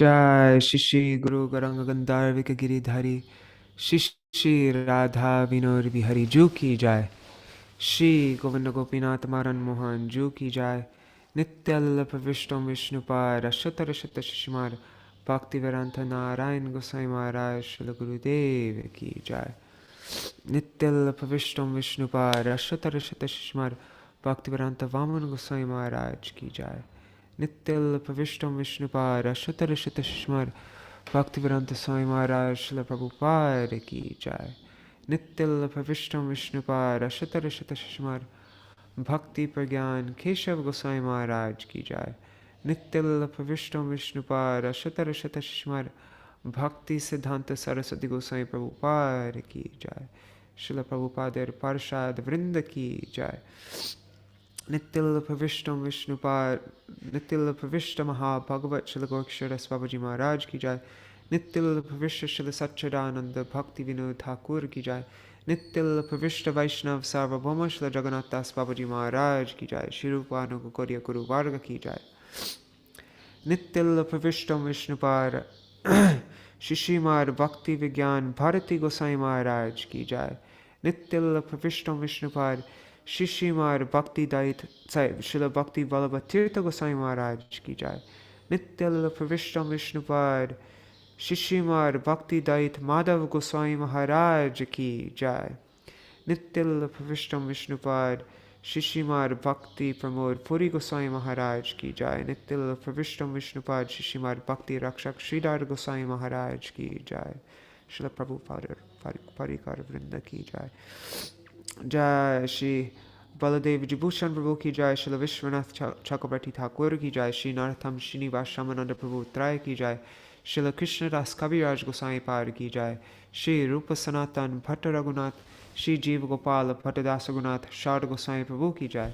Jai Shishi Guru Garanga Gandharvika Giridhari Shishi Radha Vinod Bihari Ju Ki Jai Shri Govinda Gopinath Maran Mohan Ju Ki Jai Nityal Pravishtam Vishnupad Ashata Rashata Shishimar Bhakti Vedanta Narayan Gosai Maharaj Srila Gurudev Ki Jai Nityal Pravishtam Vishnupad Ashata Rashata Shishimar Bhakti Vedanta Vaman Gosai Maharaj Ki Jai Nityal Pravishtam Vishnupad Ashata Rashata Shishimar Bhakti Vedanta Swami Maharaj Srila Prabhupada Ki Jai Nityal Pravishtam Vishnupad Ashata Rashata Shishimar Bhakti Pragyan Keshav Gosai Maharaj Ki Jai Nityal Pravishtam Vishnupad Ashata Rashata Shishimar Bhakti Siddhanta Saraswati Gosai Prabhupada Ki Jai Srila Prabhupada Parshad Vrinda Ki Jai Nityal Pravishtam Vishnupad Nityal Pravishta Maha Bhagavat Srila Gorkshara Babaji Maharaj Ki Jai Nityal Pravishta Srila Satchidananda Bhakti Vinod Thakur Ki Jai Nityal Pravishta Vaishnav Sarvabhauma Srila Jagannath Das Babaji Maharaj Ki Jai Shri Rupanu Gauriya Guru Varga Ki Jai Nityal Pravishtam Vishnupad Shishimad Bhakti Vijñāna Bhāratī Gosai Mahārāja Ki Jai Nityal Pravishtam Vishnupad Shishimad Bhakti Dayita Srila Bhakti Vallabha Tirtha Gosai Mahārāja Ki Jai Nityal Pravishtam Vishnupad Shishimad Bhakti Dayita Mādhava Gosvāmī Mahārāja Ki Jai Nityal Pravishtam Vishnupad Shishimad Bhakti Pramod Puri Goswami Maharaj Ki Jai Nityal Pravishtam Vishnupad Shishimad Bhakti Rakshak Sridhar Goswami Maharaj Ki Jai Srila Prabhupada Parikar Vrinda Ki Jai Jai Shri Baladev Jibhushan Prabhu Ki Jai Srila Vishwanath Chakrabarti Thakur Ki Jai Shri Nartham Srinivas Shamananda Prabhu Traya Ki Jai Srila Krishna Das Kaviraj Goswami Par Ki Jai Shri Rupa Sanatan Bhatta Raghunath Shri Jiva Gopala Bhattadasa Gunath Shard Goswami Prabhu Ki Jai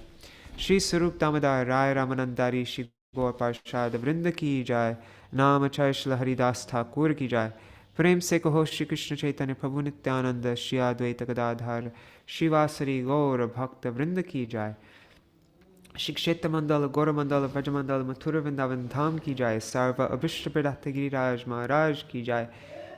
Shri Sarup Damodar Rai Ramanandari Shri Gaur Parshad Vrinda Ki Jai Namachay Shri Haridas Thakur Ki Jai Prem Se Kaho Shri Krishna Chaitanya Prabhu Nityananda Shri Advaita Gadadhar Shri Vasari Gaur Bhakta Vrinda Ki Jai Shri Kshetra Mandala Gora Mandala Vraja Mandala Mathura Vrindavan Dham Ki Jai Sarva Abhishta Pradata Giriraj Maharaj Ki Jai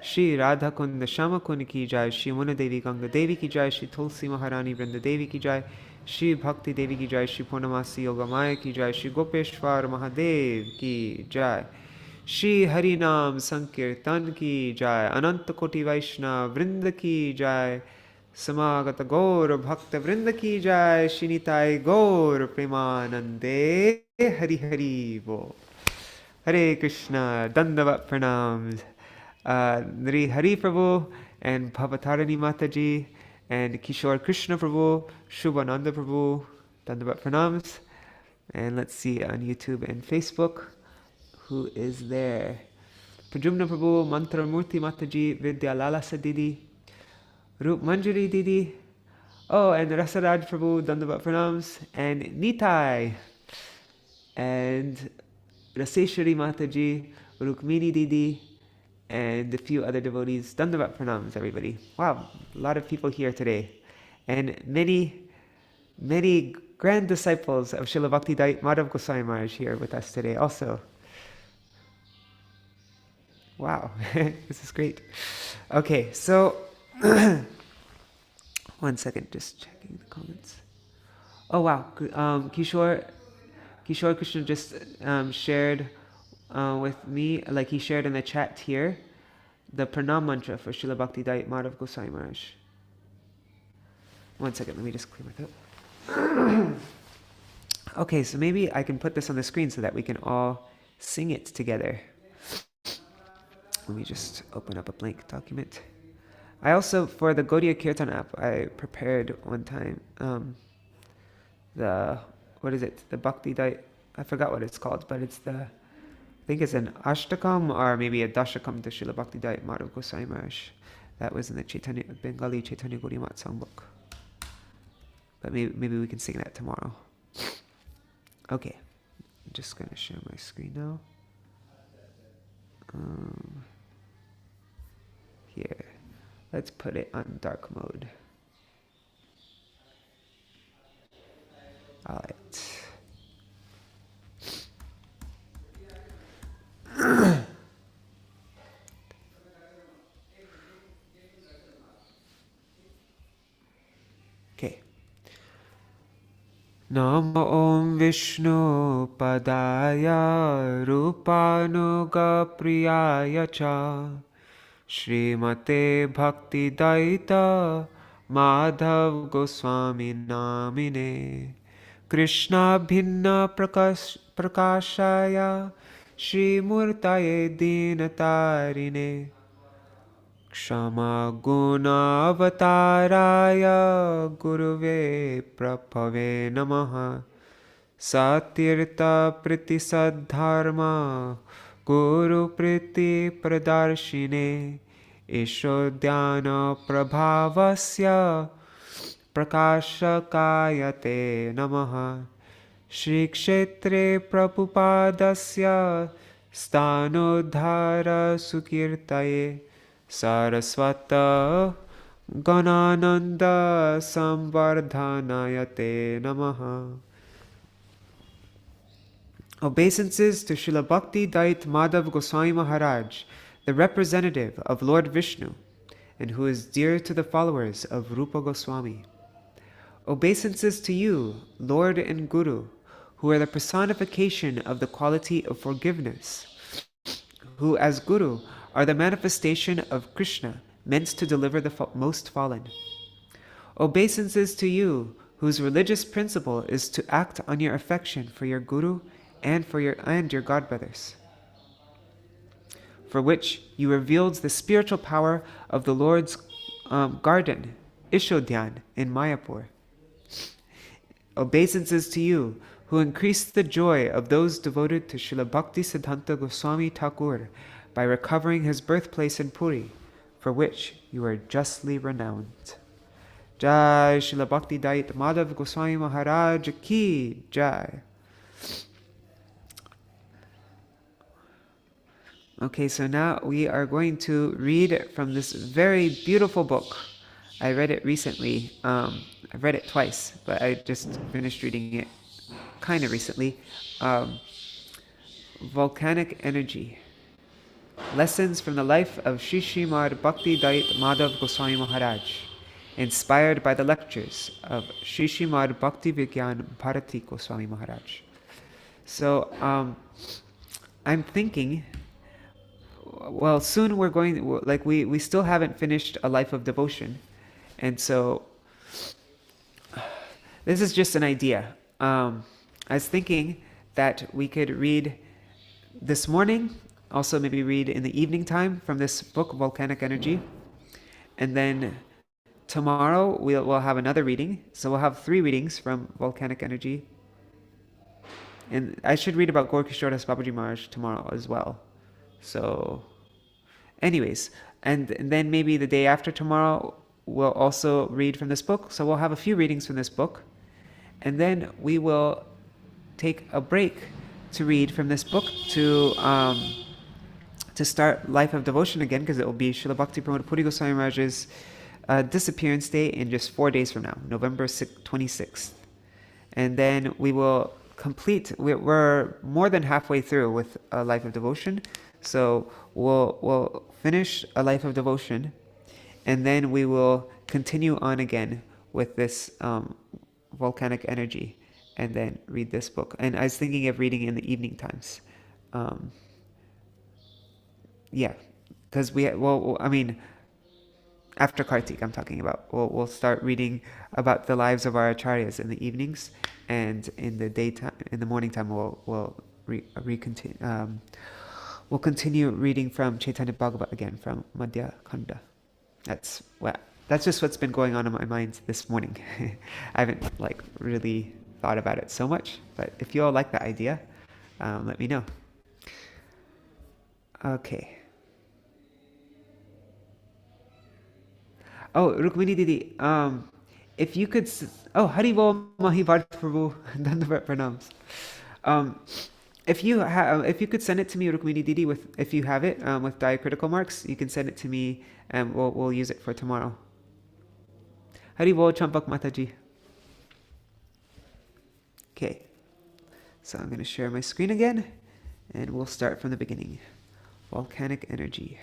Shri Radha Kunda Shama Kunda Ki Jai Shri Muna Devi Ganga Devi Ki Jai Shri Tulsi Maharani Vrinda Devi Ki Jai Shri Bhakti Devi Ki Jai Shri Purnamasi Yoga Maya Ki Jai Shri Gopeshwar Mahadev Ki Jai Shri Harinam Sankirtan Ki Jai Ananta Koti Vaishnav Vrinda Ki Jai Samagata Gaur Bhakta Vrinda Ki Jai Shri Nitai Gaur Premanande Hari Hari Bo Hare Krishna Dandavat Pranams Nri Hari Prabhu and Bhavatarani Mataji and Kishore Krishna Prabhu, Shubhananda Prabhu, Dandavat Pranams. And let's see on YouTube and Facebook who is there. Pajumna Prabhu, Mantra Murti Mataji, Vidya Lalasa Didi, Rup Manjari Didi, oh, and Rasaraj Prabhu, Dandavat Pranams, and Nitai, and Raseshwari Mataji, Rukmini Didi, and a few other devotees. Dandavat Pranams, everybody. Wow, a lot of people here today. And many, many grand disciples of Srila Bhakti Madhav Goswami Maharaj here with us today also. Wow, this is great. Okay, so, one second, just checking the comments. Oh wow, Kishore Krishna just shared with me, like he shared in the chat here, the pranam mantra for Srila Bhakti Madhav Goswami Maharaj. One second, let me just clear my throat. Okay, so maybe I can put this on the screen so that we can all sing it together. Let me just open up a blank document. I also, for the Gaudiya Kirtan app, I prepared one time the Bhakti Dayita, I forgot what it's called, but it's I think it's an Ashtakam or maybe a Dashakam to Srila Bhakti Dayita Madhav Goswami Maharaj. That was in the Bengali Chaitanya Gaudiya Mat songbook. But maybe we can sing that tomorrow. Okay, I'm just going to share my screen now. Here, let's put it on dark mode. All right. Namo Om Vishnu Padaya Rupanuga Priyaya Cha Śrīmate Bhakti Dayita Mādhava Gosvāmī Namine Krishna Bhinna Prakashaya Shri Murtaye Dinatarine Kshama Guna Avataraya Guruve Prabhave Namaha Satirtha Priti Sadharma Guru Priti Pradarshine Ishodhyana Prabhavasya Prakashakayate Namaha Shri Kshetre Prabhupadasya Stanodhara Sukirtaye Saraswata Ganananda Samvardhanayate Namaha. Obeisances to Srila Bhakti Dayita Mādhava Gosvāmī Mahārāja, the representative of Lord Vishnu, and who is dear to the followers of Rupa Goswami. Obeisances to you, Lord and Guru, who are the personification of the quality of forgiveness, who as Guru are the manifestation of Krishna, meant to deliver the most fallen. Obeisances to you, whose religious principle is to act on your affection for your Guru and your godbrothers, for which you revealed the spiritual power of the Lord's garden, Ishodhyan, in Mayapur. Obeisances to you, who increased the joy of those devoted to Srila Bhakti Siddhanta Goswami Thakur by recovering his birthplace in Puri, for which you are justly renowned. Jai Srila Bhakti Dayita Mādhava Goswami Mahārāja ki Jai. Okay, so now we are going to read from this very beautiful book. I read it recently. I've read it twice, but I just finished reading it kind of recently. Volcanic Energy. Lessons from the life of Śrīmad Bhakti Dayita Mādhava Goswami Mahārāja, inspired by the lectures of Śrīmad Bhakti Vijñāna Bhāratī Goswami Mahārāja. So, I'm thinking, well, soon we're going, like we still haven't finished A Life of Devotion. And so, this is just an idea. I was thinking that we could read this morning, also maybe read in the evening time from this book, Volcanic Energy. And then tomorrow we'll have another reading. So we'll have 3 readings from Volcanic Energy. And I should read about Gaur Kishore Das Babaji Maharaj tomorrow as well. So, anyways, and then maybe the day after tomorrow, we'll also read from this book. So we'll have a few readings from this book. And then we will take a break to read from this book to start Life of Devotion again, because it will be Srila Bhakti Pramod Puri Goswami Maharaj's disappearance day in just 4 days from now, November 26th. And then we will complete, we're more than halfway through with A Life of Devotion. So we'll finish A Life of Devotion, and then we will continue on again with this Volcanic Energy, and then read this book. And I was thinking of reading in the evening times. Yeah, because after Kartik, I'm talking about. We'll start reading about the lives of our acharyas in the evenings, and in the daytime, in the morning time, we'll continue reading from Chaitanya Bhagavat again, from Madhya Khanda. That's just what's been going on in my mind this morning. I haven't really thought about it so much, but if you all like that idea, let me know. Okay. Oh, Rukmini Didi, if you could, Hari Bol Mahi Bharti Prabhu, Dandavat Pranams. If you could send it to me, Rukmini Didi, if you have it with diacritical marks, you can send it to me, and we'll use it for tomorrow. Hari Bol Champak Mataji. Okay, so I'm going to share my screen again, and we'll start from the beginning. Volcanic Energy.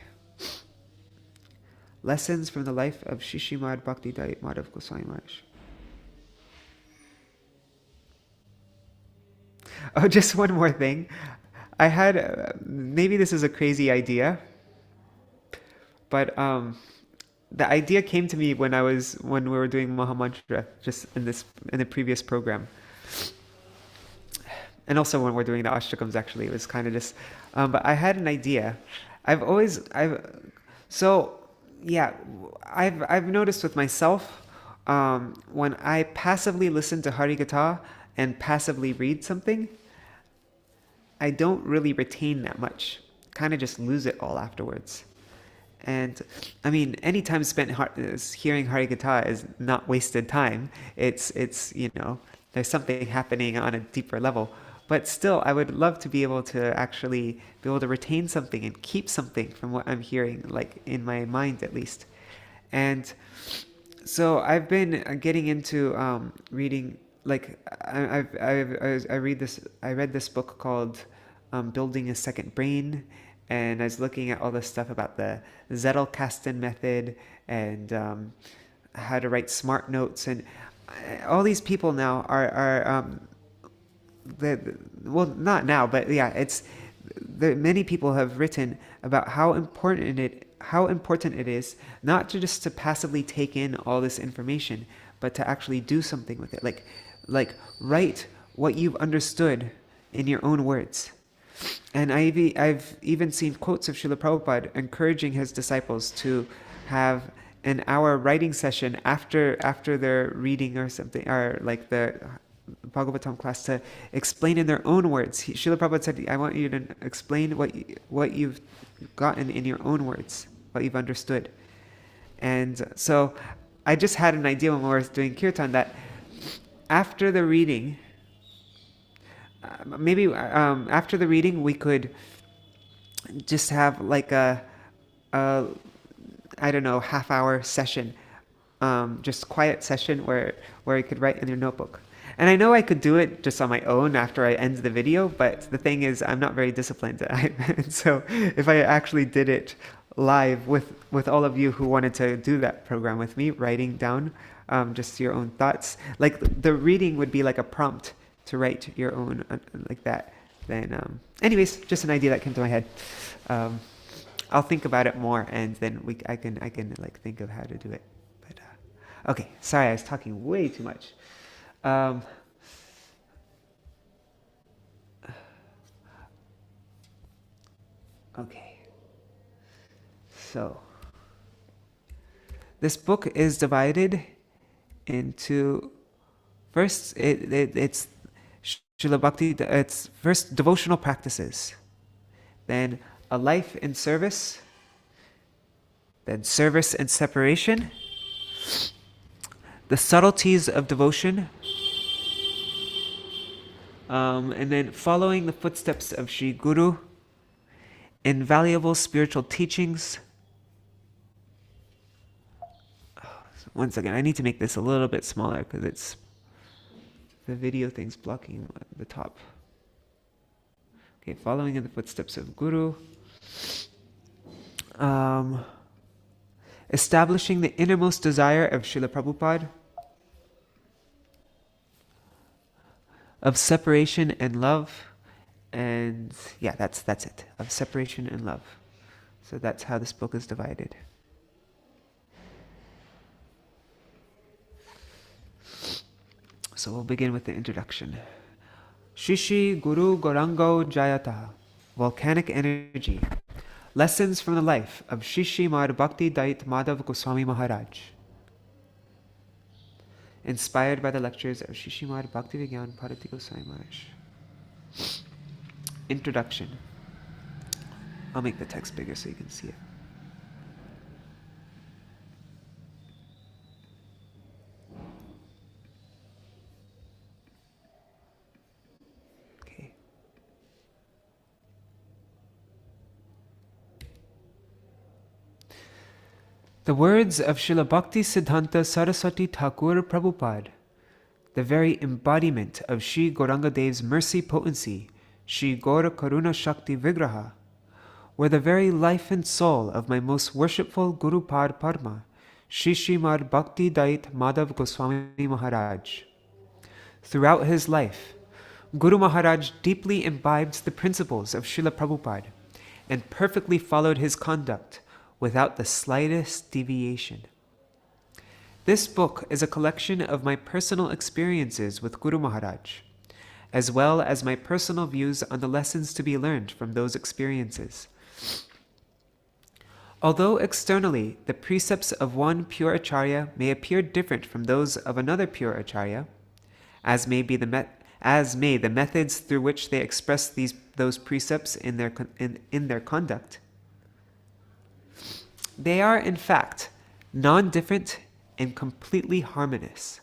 Lessons from the life of Śrīmad Bhakti Dayita Mādhava Goswami Maharaj. Oh, just one more thing. I had maybe this is a crazy idea, but the idea came to me when we were doing Mahamantra just in the previous program, and also when we're doing the ashtakams. Actually, it was kind of just. But I had an idea. I've so yeah. I've noticed with myself when I passively listen to Harikatha and passively read something, I don't really retain that much. Kind of just lose it all afterwards. And I mean, any time spent hearing Harikatha is not wasted time. It's there's something happening on a deeper level. But still, I would love to be able to actually be able to retain something and keep something from what I'm hearing, like in my mind at least. And so I've been getting into reading. Like I read this book called Building a Second Brain, and I was looking at all this stuff about the Zettelkasten method and how to write smart notes, and all these people now are well, not now, but yeah, many people have written about how important it is not to just to passively take in all this information, but to actually do something with it, like write what you've understood in your own words. And I've even seen quotes of Srila Prabhupada encouraging his disciples to have an hour writing session after their reading or something, or like the Bhagavatam class, to explain in their own words. Srila Prabhupada said, I want you to explain what you've gotten in your own words, what you've understood. And so I just had an idea when we were doing kirtan that after the reading, after the reading, we could just have like a I don't know, half-hour session, just quiet session where you could write in your notebook. And I know I could do it just on my own after I end the video, but the thing is, I'm not very disciplined. And so if I actually did it live with all of you who wanted to do that program with me, writing down just your own thoughts, like the reading would be like a prompt to write your own like that. Then anyways, just an idea that came to my head. I'll think about it more, and then I can like think of how to do it. But okay, sorry, I was talking way too much. Okay, so this book is divided into first it's Srila Bhakti. It's first devotional practices, then a life in service, then service and separation, the subtleties of devotion, and then following the footsteps of Sri Guru, invaluable spiritual teachings. One second, I need to make this a little bit smaller because it's the video thing's blocking the top. Okay, following in the footsteps of Guru, establishing the innermost desire of Srila Prabhupada, of separation and love, and yeah, that's it, of separation and love. So that's how this book is divided. So we'll begin with the introduction. Shishi Guru Gorango Jayata, Volcanic Energy. Lessons from the life of Śrīmad Bhakti Dayita Mādhava Gosvāmī Mahārāja. Inspired by the lectures of Śrīmad Bhakti Vijñāna Bhāratī Gosvāmī Mahārāja. Introduction. I'll make the text bigger so you can see it. The words of Srila Bhakti Siddhanta Saraswati Thakur Prabhupada, the very embodiment of Sri Gauranga Dev's mercy potency, Sri Gaura Karuna Shakti Vigraha, were the very life and soul of my most worshipful Guru Pad Padma, Śrīmad Bhakti Dayita Mādhava Gosvāmī Mahārāja. Throughout his life, Guru Maharaj deeply imbibed the principles of Srila Prabhupada and perfectly followed his conduct without the slightest deviation. This book is a collection of my personal experiences with Guru Maharaj, as well as my personal views on the lessons to be learned from those experiences. Although externally the precepts of one pure acharya may appear different from those of another pure acharya, as may the methods through which they express those precepts in their conduct, they are in fact non-different and completely harmonious.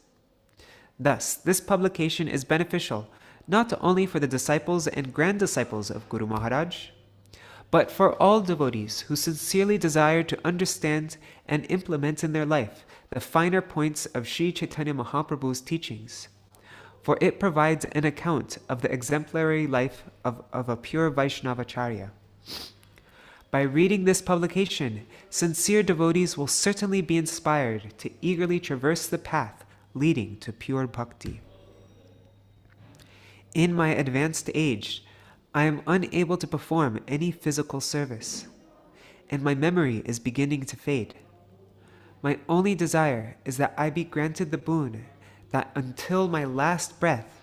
Thus, this publication is beneficial not only for the disciples and grand disciples of Guru Maharaj, but for all devotees who sincerely desire to understand and implement in their life the finer points of Sri Chaitanya Mahaprabhu's teachings, for it provides an account of the exemplary life of a pure Vaishnavacharya. By reading this publication, sincere devotees will certainly be inspired to eagerly traverse the path leading to pure bhakti. In my advanced age, I am unable to perform any physical service, and my memory is beginning to fade. My only desire is that I be granted the boon that until my last breath,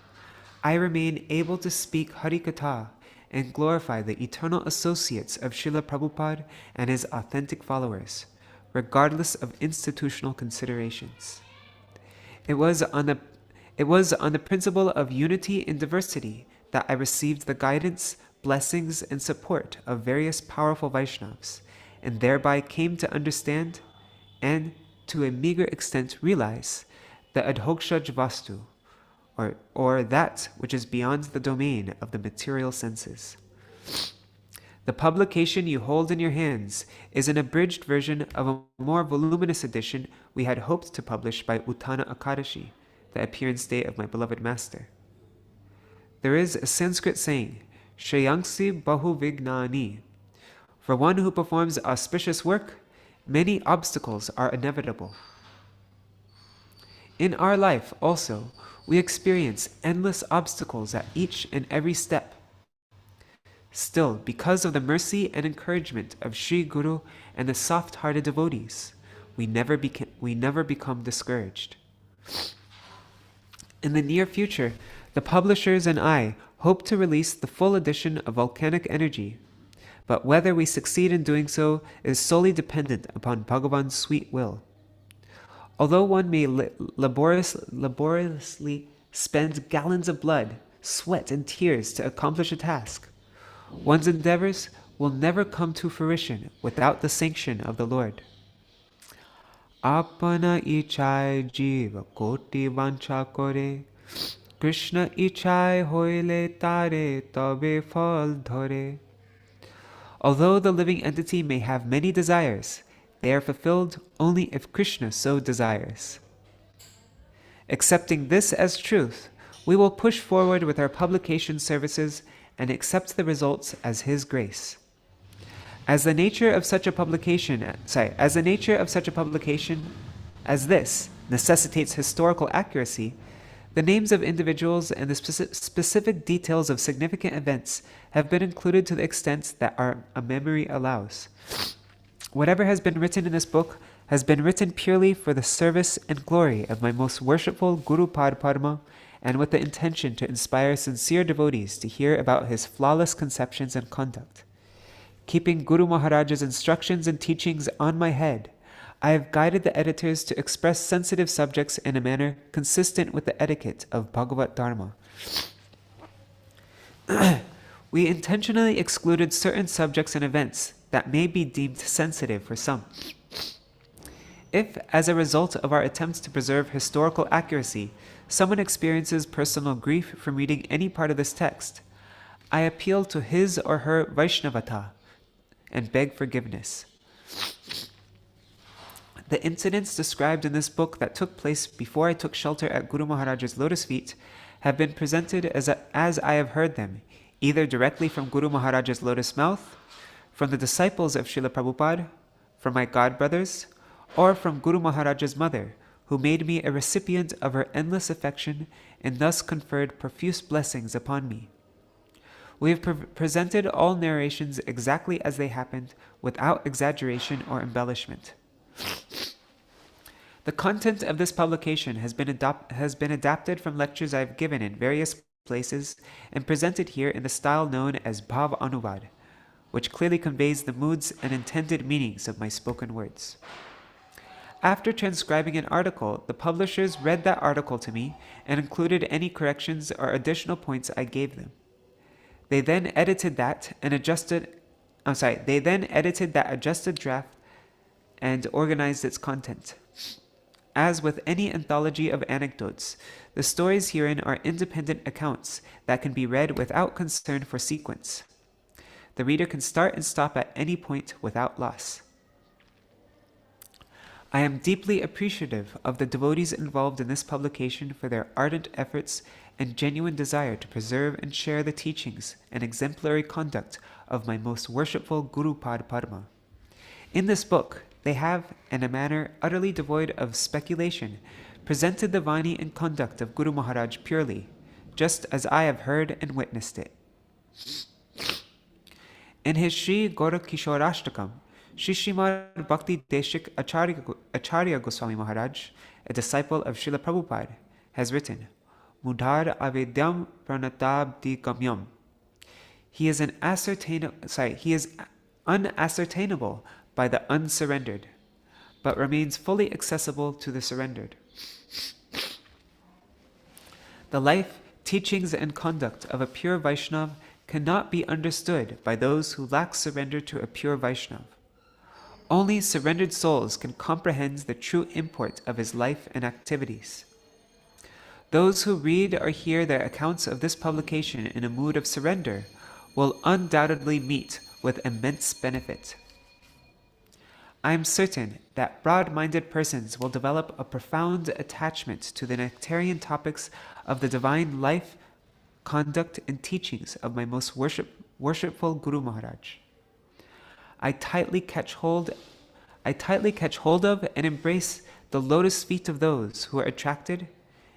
I remain able to speak Harikatha and glorify the eternal associates of Srila Prabhupada and his authentic followers, regardless of institutional considerations. It was on the principle of unity in diversity that I received the guidance, blessings, and support of various powerful Vaishnavas, and thereby came to understand and, to a meager extent, realize the adhoksha vastu, or that which is beyond the domain of the material senses. The publication you hold in your hands is an abridged version of a more voluminous edition we had hoped to publish by Uttana Akadashi, the appearance day of my beloved master. There is a Sanskrit saying, Shreyangsi Bahu Vijñāni. For one who performs auspicious work, many obstacles are inevitable. In our life also, we experience endless obstacles at each and every step. Still, because of the mercy and encouragement of Sri Guru and the soft-hearted devotees, we never become discouraged. In the near future, the publishers and I hope to release the full edition of Volcanic Energy, but whether we succeed in doing so is solely dependent upon Bhagavan's sweet will. Although one may laboriously spend gallons of blood, sweat, and tears to accomplish a task, one's endeavors will never come to fruition without the sanction of the Lord. Apana ichai jiva koti vancha kore, Krishna ichai hoile tare tabe phal dhare. Although the living entity may have many desires, they are fulfilled only if Krishna so desires. Accepting this as truth, we will push forward with our publication services and accept the results as His grace. As the nature of such a publication as this necessitates historical accuracy, the names of individuals and the specific details of significant events have been included to the extent that our memory allows. Whatever has been written in this book has been written purely for the service and glory of my most worshipful Guru Padma, and with the intention to inspire sincere devotees to hear about his flawless conceptions and conduct. Keeping Guru Maharaj's instructions and teachings on my head, I have guided the editors to express sensitive subjects in a manner consistent with the etiquette of Bhagavat Dharma. We intentionally excluded certain subjects and events that may be deemed sensitive for some. If, as a result of our attempts to preserve historical accuracy, someone experiences personal grief from reading any part of this text, I appeal to his or her Vaishnavata and beg forgiveness. The incidents described in this book that took place before I took shelter at Guru Maharaj's lotus feet have been presented as I have heard them, either directly from Guru Maharaj's lotus mouth, from the disciples of Srila Prabhupada, from my godbrothers, or from Guru Maharaj's mother, who made me a recipient of her endless affection and thus conferred profuse blessings upon me. We have presented all narrations exactly as they happened, without exaggeration or embellishment. The content of this publication has been adapted from lectures I have given in various places and presented here in the style known as Bhav Anuvad, which clearly conveys the moods and intended meanings of my spoken words. After transcribing an article, the publishers read that article to me and included any corrections or additional points I gave them. They then edited that adjusted draft and organized its content. As with any anthology of anecdotes, the stories herein are independent accounts that can be read without concern for sequence. The reader can start and stop at any point without loss. I am deeply appreciative of the devotees involved in this publication for their ardent efforts and genuine desire to preserve and share the teachings and exemplary conduct of my most worshipful Guru Pad Padma. In this book, they have, in a manner utterly devoid of speculation, presented the Vani and conduct of Guru Maharaj purely, just as I have heard and witnessed it. In his Sri Gorakishorashtakam, Śrīmad Bhakti Deshik Acharya Gosvāmī Mahārāja, a disciple of Srila Prabhupada, has written, Mudhar Avedyam Pranatabdi Gamyam. He is unascertainable by the unsurrendered, but remains fully accessible to the surrendered. The life, teachings, and conduct of a pure Vaishnava cannot be understood by those who lack surrender to a pure Vaishnava. Only surrendered souls can comprehend the true import of his life and activities. Those who read or hear the accounts of this publication in a mood of surrender will undoubtedly meet with immense benefit. I am certain that broad-minded persons will develop a profound attachment to the nectarian topics of the divine life, conduct, and teachings of my most worshipful Guru Maharaj. I tightly catch hold of and embrace the lotus feet of those who are attracted,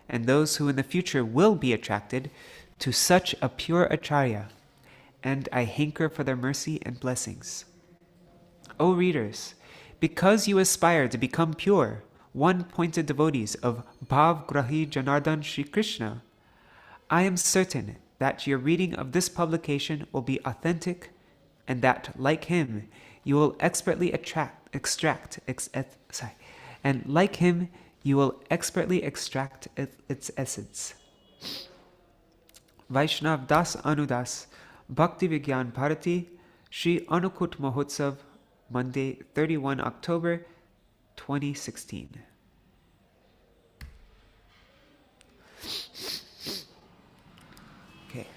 and those who in the future will be attracted, to such a pure Acharya, and I hanker for their mercy and blessings. O readers, because you aspire to become pure, one-pointed devotees of Bhav Grahi Janardhan Shri Krishna, I am certain that your reading of this publication will be authentic, and that, like him, you will expertly extract its essence. Vaishnav Das Anudas, Bhakti Vijñāna Bhāratī, Shri Anukut Mahotsav, Monday, 31 October, 2016. Okay.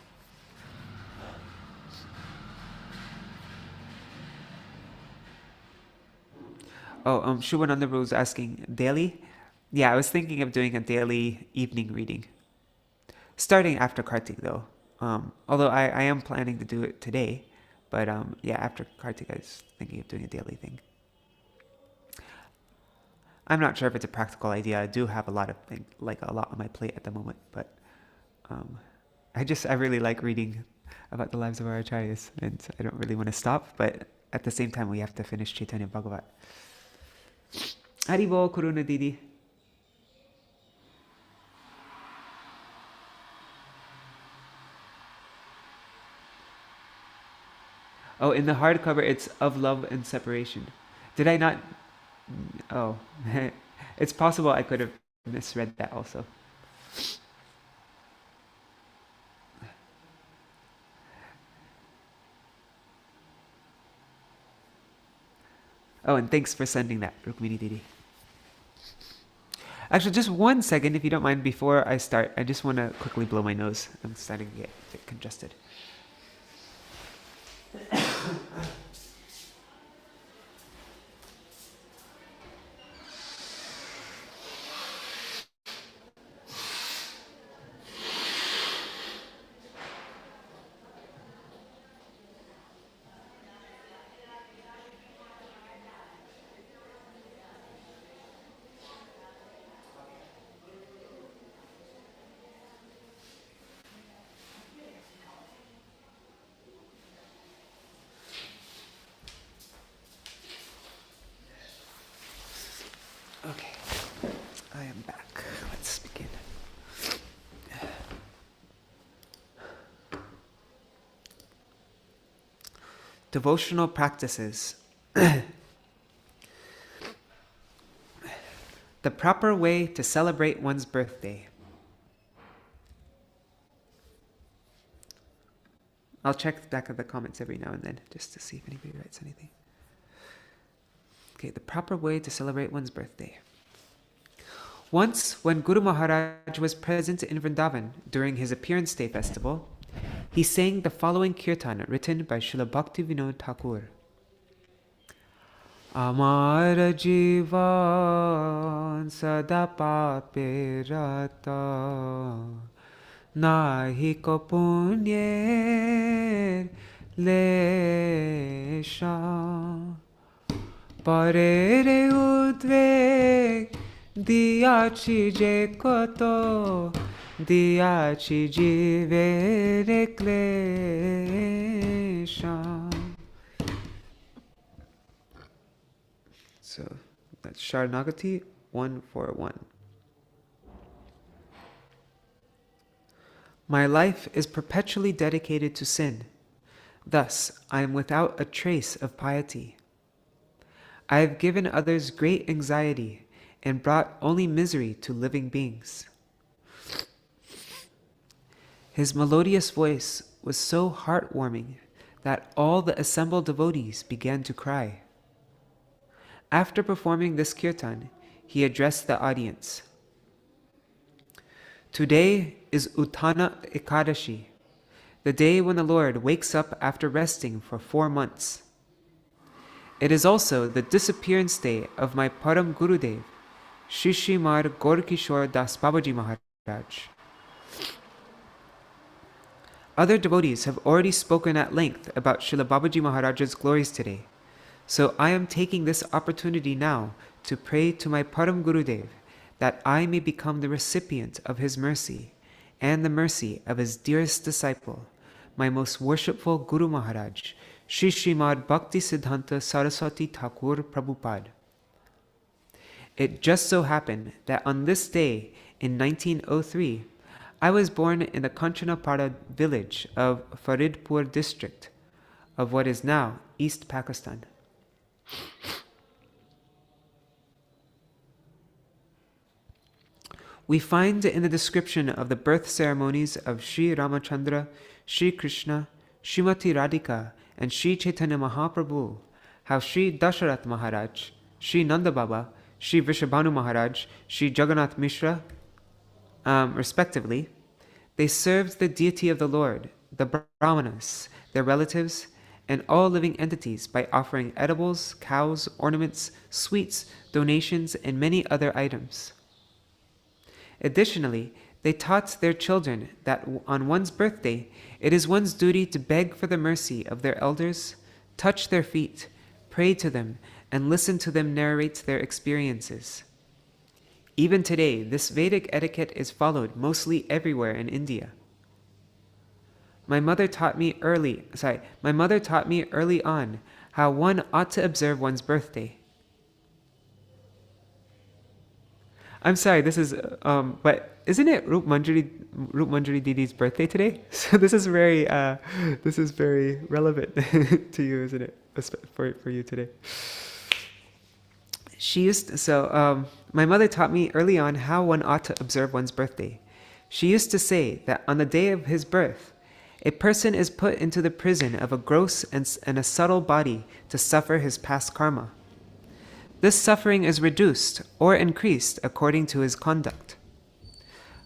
Shubhananda was asking, daily? Yeah, I was thinking of doing a daily evening reading. Starting after Kartik though. Although I am planning to do it today. But after Kartik I was thinking of doing a daily thing. I'm not sure if it's a practical idea. I do have a lot on my plate at the moment. But I really like reading about the lives of our acharyas. And I don't really want to stop. But at the same time we have to finish Chaitanya Bhagavat. Haribol Kuruna Didi. Oh, in the hardcover it's Of Love and Separation. Did I not? Oh, it's possible I could have misread that also. Oh, and thanks for sending that, Rukmini Didi. Actually, just 1 second, if you don't mind, before I start. I just want to quickly blow my nose. I'm starting to get a bit congested. Devotional practices. The proper way to celebrate one's birthday. I'll check the back of the comments every now and then just to see if anybody writes anything. Okay, the proper way to celebrate one's birthday. Once, when Guru Mahārāja was present in Vrindavan during his Appearance Day festival, he sang the following kirtan written by Srila Bhakti Vinod Thakur. Amar jivan sada pape rata nahi ko punyer lesha parere udvek diyachi je koto diyachi jivere klesha. So that's Sharanagati 141. My life is perpetually dedicated to sin. Thus, I am without a trace of piety. I have given others great anxiety and brought only misery to living beings. His melodious voice was so heartwarming that all the assembled devotees began to cry. After performing this kirtan, he addressed the audience. Today is Uttana Ekadashi, the day when the Lord wakes up after resting for 4 months. It is also the disappearance day of my Param Gurudev, Śrīmad Gaurkishore Das Babaji Mahārāja. Other devotees have already spoken at length about Srila Babaji Mahārāja's glories today, so I am taking this opportunity now to pray to my Param Gurudev that I may become the recipient of his mercy and the mercy of his dearest disciple, my most worshipful Guru Mahārāja, Śrīmad Bhakti Siddhanta Saraswati Thakur Prabhupada. It just so happened that on this day in 1903, I was born in the Kanchanapara village of Faridpur district of what is now East Pakistan. We find in the description of the birth ceremonies of Sri Ramachandra, Sri Krishna, Srimati Radhika, and Sri Chaitanya Mahaprabhu how Sri Dasharat Maharaj, Sri Nanda Baba, Sri Vrishabhanu Maharaj, Sri Jagannath Mishra, respectively, they served the deity of the Lord, the Brahmanas, their relatives, and all living entities by offering edibles, cows, ornaments, sweets, donations, and many other items. Additionally, they taught their children that on one's birthday, it is one's duty to beg for the mercy of their elders, touch their feet, pray to them, and listen to them narrate their experiences. Even today, this Vedic etiquette is followed mostly everywhere in India. My mother taught me early on how one ought to observe one's birthday. I'm sorry, this is, but isn't it Rup Manjari Didi's birthday today? So this is very relevant to you, isn't it? For you today. My mother taught me early on how one ought to observe one's birthday. She used to say that on the day of his birth, a person is put into the prison of a gross and a subtle body to suffer his past karma. This suffering is reduced or increased according to his conduct.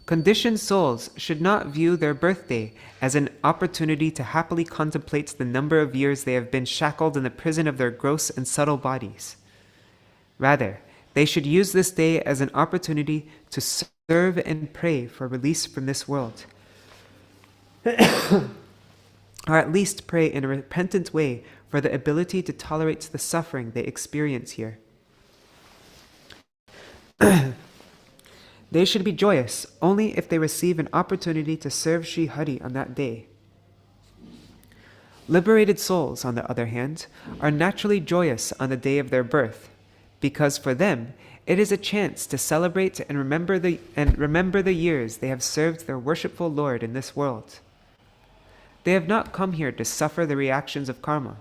Conditioned souls should not view their birthday as an opportunity to happily contemplate the number of years they have been shackled in the prison of their gross and subtle bodies. Rather, they should use this day as an opportunity to serve and pray for release from this world. Or at least pray in a repentant way for the ability to tolerate the suffering they experience here. They should be joyous only if they receive an opportunity to serve Sri Hari on that day. Liberated souls, on the other hand, are naturally joyous on the day of their birth, because for them it is a chance to celebrate and remember the years they have served their worshipful Lord in this world. They have not come here to suffer the reactions of karma.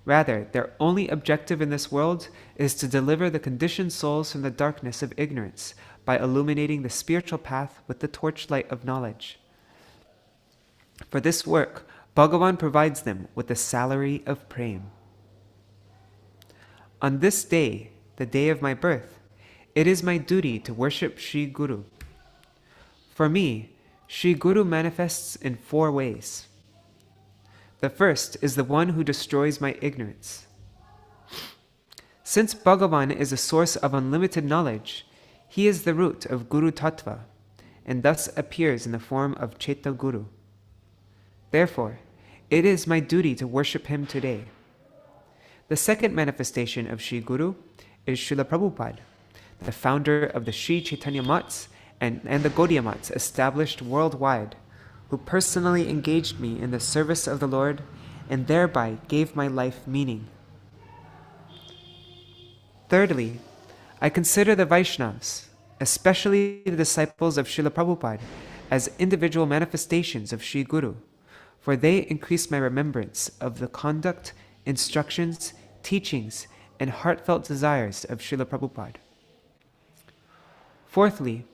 Rather, their only objective in this world is to deliver the conditioned souls from the darkness of ignorance by illuminating the spiritual path with the torchlight of knowledge. For this work, Bhagavan provides them with the salary of prema. On this day, the day of my birth, it is my duty to worship Sri Guru. For me, Sri Guru manifests in 4 ways. The first is the one who destroys my ignorance. Since Bhagavan is a source of unlimited knowledge, he is the root of Guru Tattva, and thus appears in the form of Chaita Guru. Therefore, it is my duty to worship him today. The second manifestation of Sri Guru is Srila Prabhupada, the founder of the Sri Chaitanya Mats and the Gaudiya Mats established worldwide, who personally engaged me in the service of the Lord and thereby gave my life meaning. Thirdly, I consider the Vaishnavas, especially the disciples of Srila Prabhupada, as individual manifestations of Sri Guru, for they increase my remembrance of the conduct, instructions, teachings, and heartfelt desires of Srila Prabhupada. Fourthly,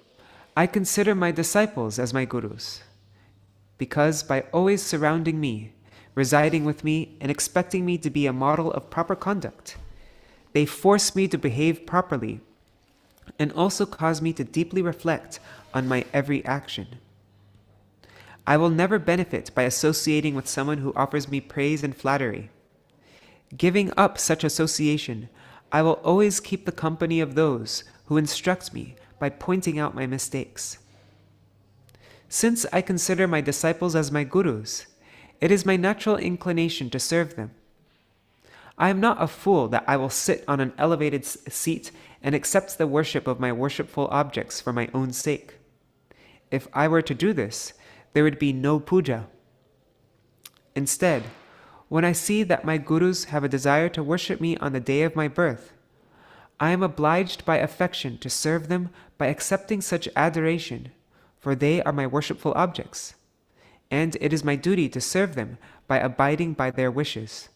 I consider my disciples as my gurus, because by always surrounding me, residing with me, and expecting me to be a model of proper conduct, they force me to behave properly and also cause me to deeply reflect on my every action. I will never benefit by associating with someone who offers me praise and flattery. Giving up such association, I will always keep the company of those who instruct me by pointing out my mistakes. Since I consider my disciples as my gurus, it is my natural inclination to serve them. I am not a fool that I will sit on an elevated seat and accept the worship of my worshipful objects for my own sake. If I were to do this, there would be no puja. Instead, when I see that my gurus have a desire to worship me on the day of my birth, I am obliged by affection to serve them by accepting such adoration, for they are my worshipful objects, and it is my duty to serve them by abiding by their wishes.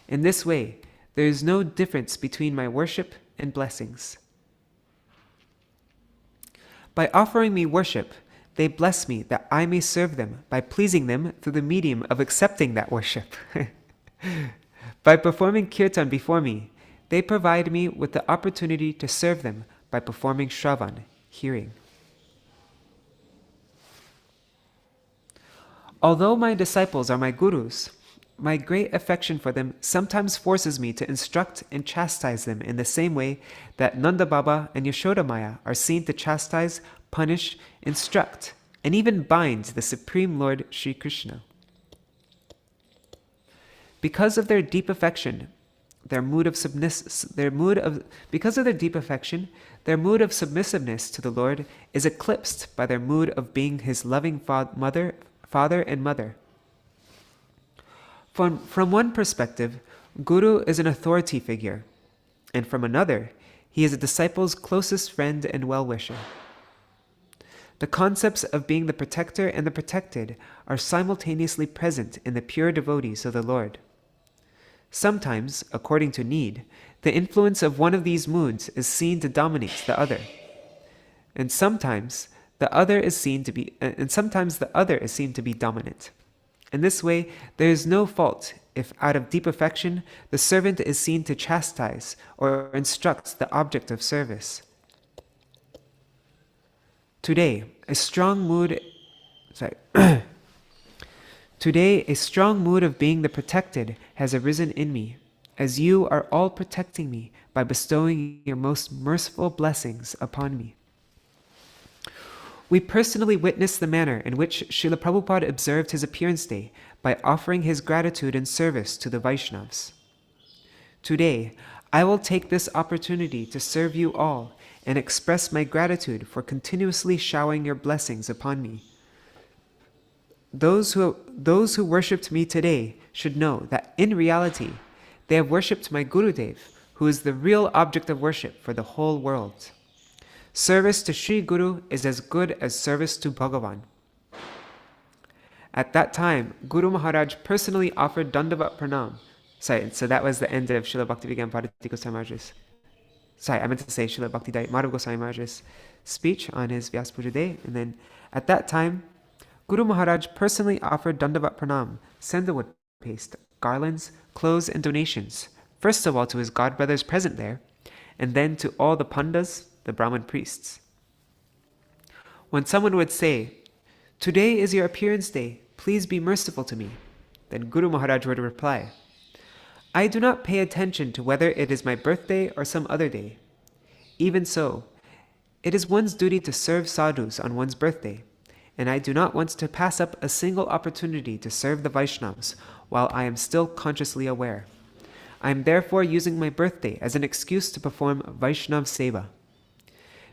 In this way, there is no difference between my worship and blessings. By offering me worship, they bless me that I may serve them by pleasing them through the medium of accepting that worship. By performing kirtan before me, they provide me with the opportunity to serve them by performing shravan, hearing. Although my disciples are my gurus, my great affection for them sometimes forces me to instruct and chastise them in the same way that Nanda Baba and Yashoda Maya are seen to chastise, punish, instruct, and even bind the Supreme Lord Sri Krishna. Because of their deep affection, their mood of submissiveness to the Lord is eclipsed by their mood of being his loving father and mother. From one perspective, Guru is an authority figure, and from another, he is a disciple's closest friend and well-wisher. The concepts of being the protector and the protected are simultaneously present in the pure devotees of the Lord. Sometimes, according to need, the influence of one of these moods is seen to dominate the other, and sometimes the other is seen to be dominant. In this way, there is no fault if, out of deep affection, the servant is seen to chastise or instruct the object of service. Today, a strong mood of being the protected has arisen in me, as you are all protecting me by bestowing your most merciful blessings upon me. We personally witnessed the manner in which Srila Prabhupada observed his appearance day by offering his gratitude and service to the Vaishnavas. Today, I will take this opportunity to serve you all and express my gratitude for continuously showering your blessings upon me. Those who worshipped me today should know that in reality, they have worshipped my Gurudev, who is the real object of worship for the whole world. Service to Sri Guru is as good as service to Bhagavan. At that time, Guru Mahārāja personally offered Dandavat Pranam, Sorry, so that was the end of Srila Bhaktivedanta Bhāratī Goswami Mahārāja's. Sorry, I meant to say Srila Bhakti Mādhava Goswami Mahārāja's speech on his Vyas Puja day. And then at that time, Guru Maharaj personally offered Dandavat Pranam, sandalwood paste, garlands, clothes, and donations, first of all to his godbrothers present there, and then to all the Pandas, the Brahmin priests. When someone would say, "Today is your appearance day, please be merciful to me," then Guru Maharaj would reply, "I do not pay attention to whether it is my birthday or some other day. Even so, it is one's duty to serve sadhus on one's birthday, and I do not want to pass up a single opportunity to serve the Vaishnavas while I am still consciously aware. I am therefore using my birthday as an excuse to perform Vaishnav Seva.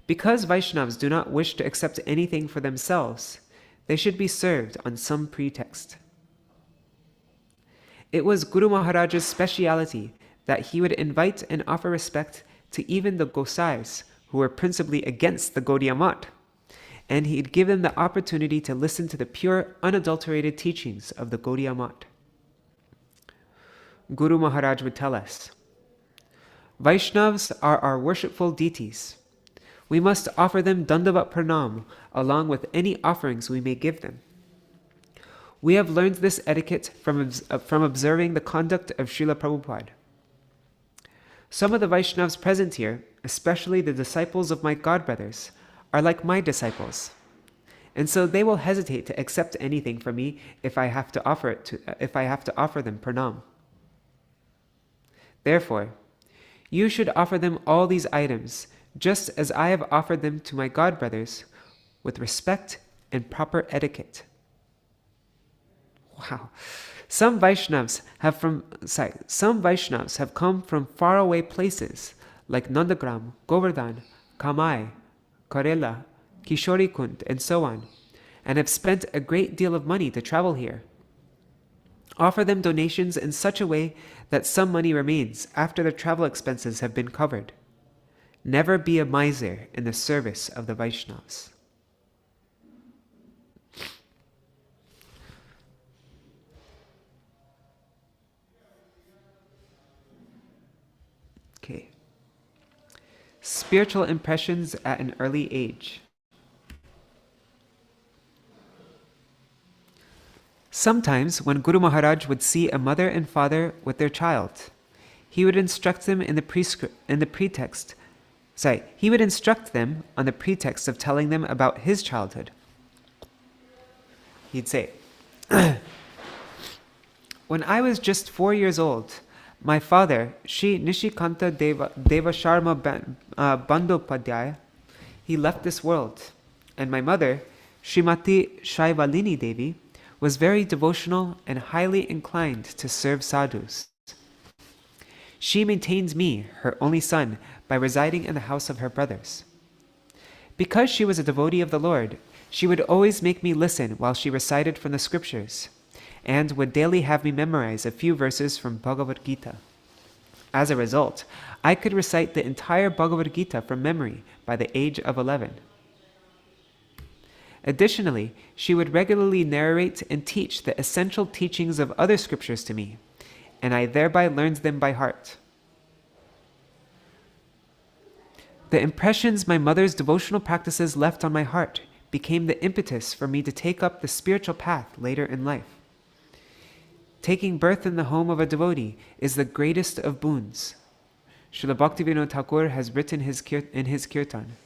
Because Vaishnavas do not wish to accept anything for themselves, they should be served on some pretext." It was Guru Maharaj's speciality that he would invite and offer respect to even the Gosais, who were principally against the Gaudiya Math, and he'd give them the opportunity to listen to the pure, unadulterated teachings of the Gaudiya Math. Guru Maharaj would tell us, "Vaishnavas are our worshipful deities. We must offer them Dandavat Pranam along with any offerings we may give them. We have learned this etiquette from observing the conduct of Srila Prabhupada. Some of the Vaishnavas present here, especially the disciples of my godbrothers, are like my disciples, and so they will hesitate to accept anything from me if I have to offer them pranam. Therefore, you should offer them all these items, just as I have offered them to my godbrothers, with respect and proper etiquette." Wow. Some Vaishnavas have come from faraway places like Nandagram, Govardhan, Kamai, Karela, Kishorikund, and so on, and have spent a great deal of money to travel here. Offer them donations in such a way that some money remains after their travel expenses have been covered. Never be a miser in the service of the Vaishnavas. Okay. Spiritual impressions at an early age. Sometimes, when Guru Maharaj would see a mother and father with their child, he would instruct them on the pretext of telling them about his childhood. He'd say, "When I was just 4 years old, my father, Shri Nishikanta Devasharma Bandopadhyaya, he left this world, and my mother, Srimati Shaivalini Devi, was very devotional and highly inclined to serve sadhus. She maintains me, her only son, by residing in the house of her brothers. Because she was a devotee of the Lord, she would always make me listen while she recited from the scriptures, and would daily have me memorize a few verses from Bhagavad Gita. As a result, I could recite the entire Bhagavad Gita from memory by the age of 11. Additionally, she would regularly narrate and teach the essential teachings of other scriptures to me, and I thereby learned them by heart. The impressions my mother's devotional practices left on my heart became the impetus for me to take up the spiritual path later in life. Taking birth in the home of a devotee is the greatest of boons. Srila Bhaktivinoda Thakur has written in his kirtan,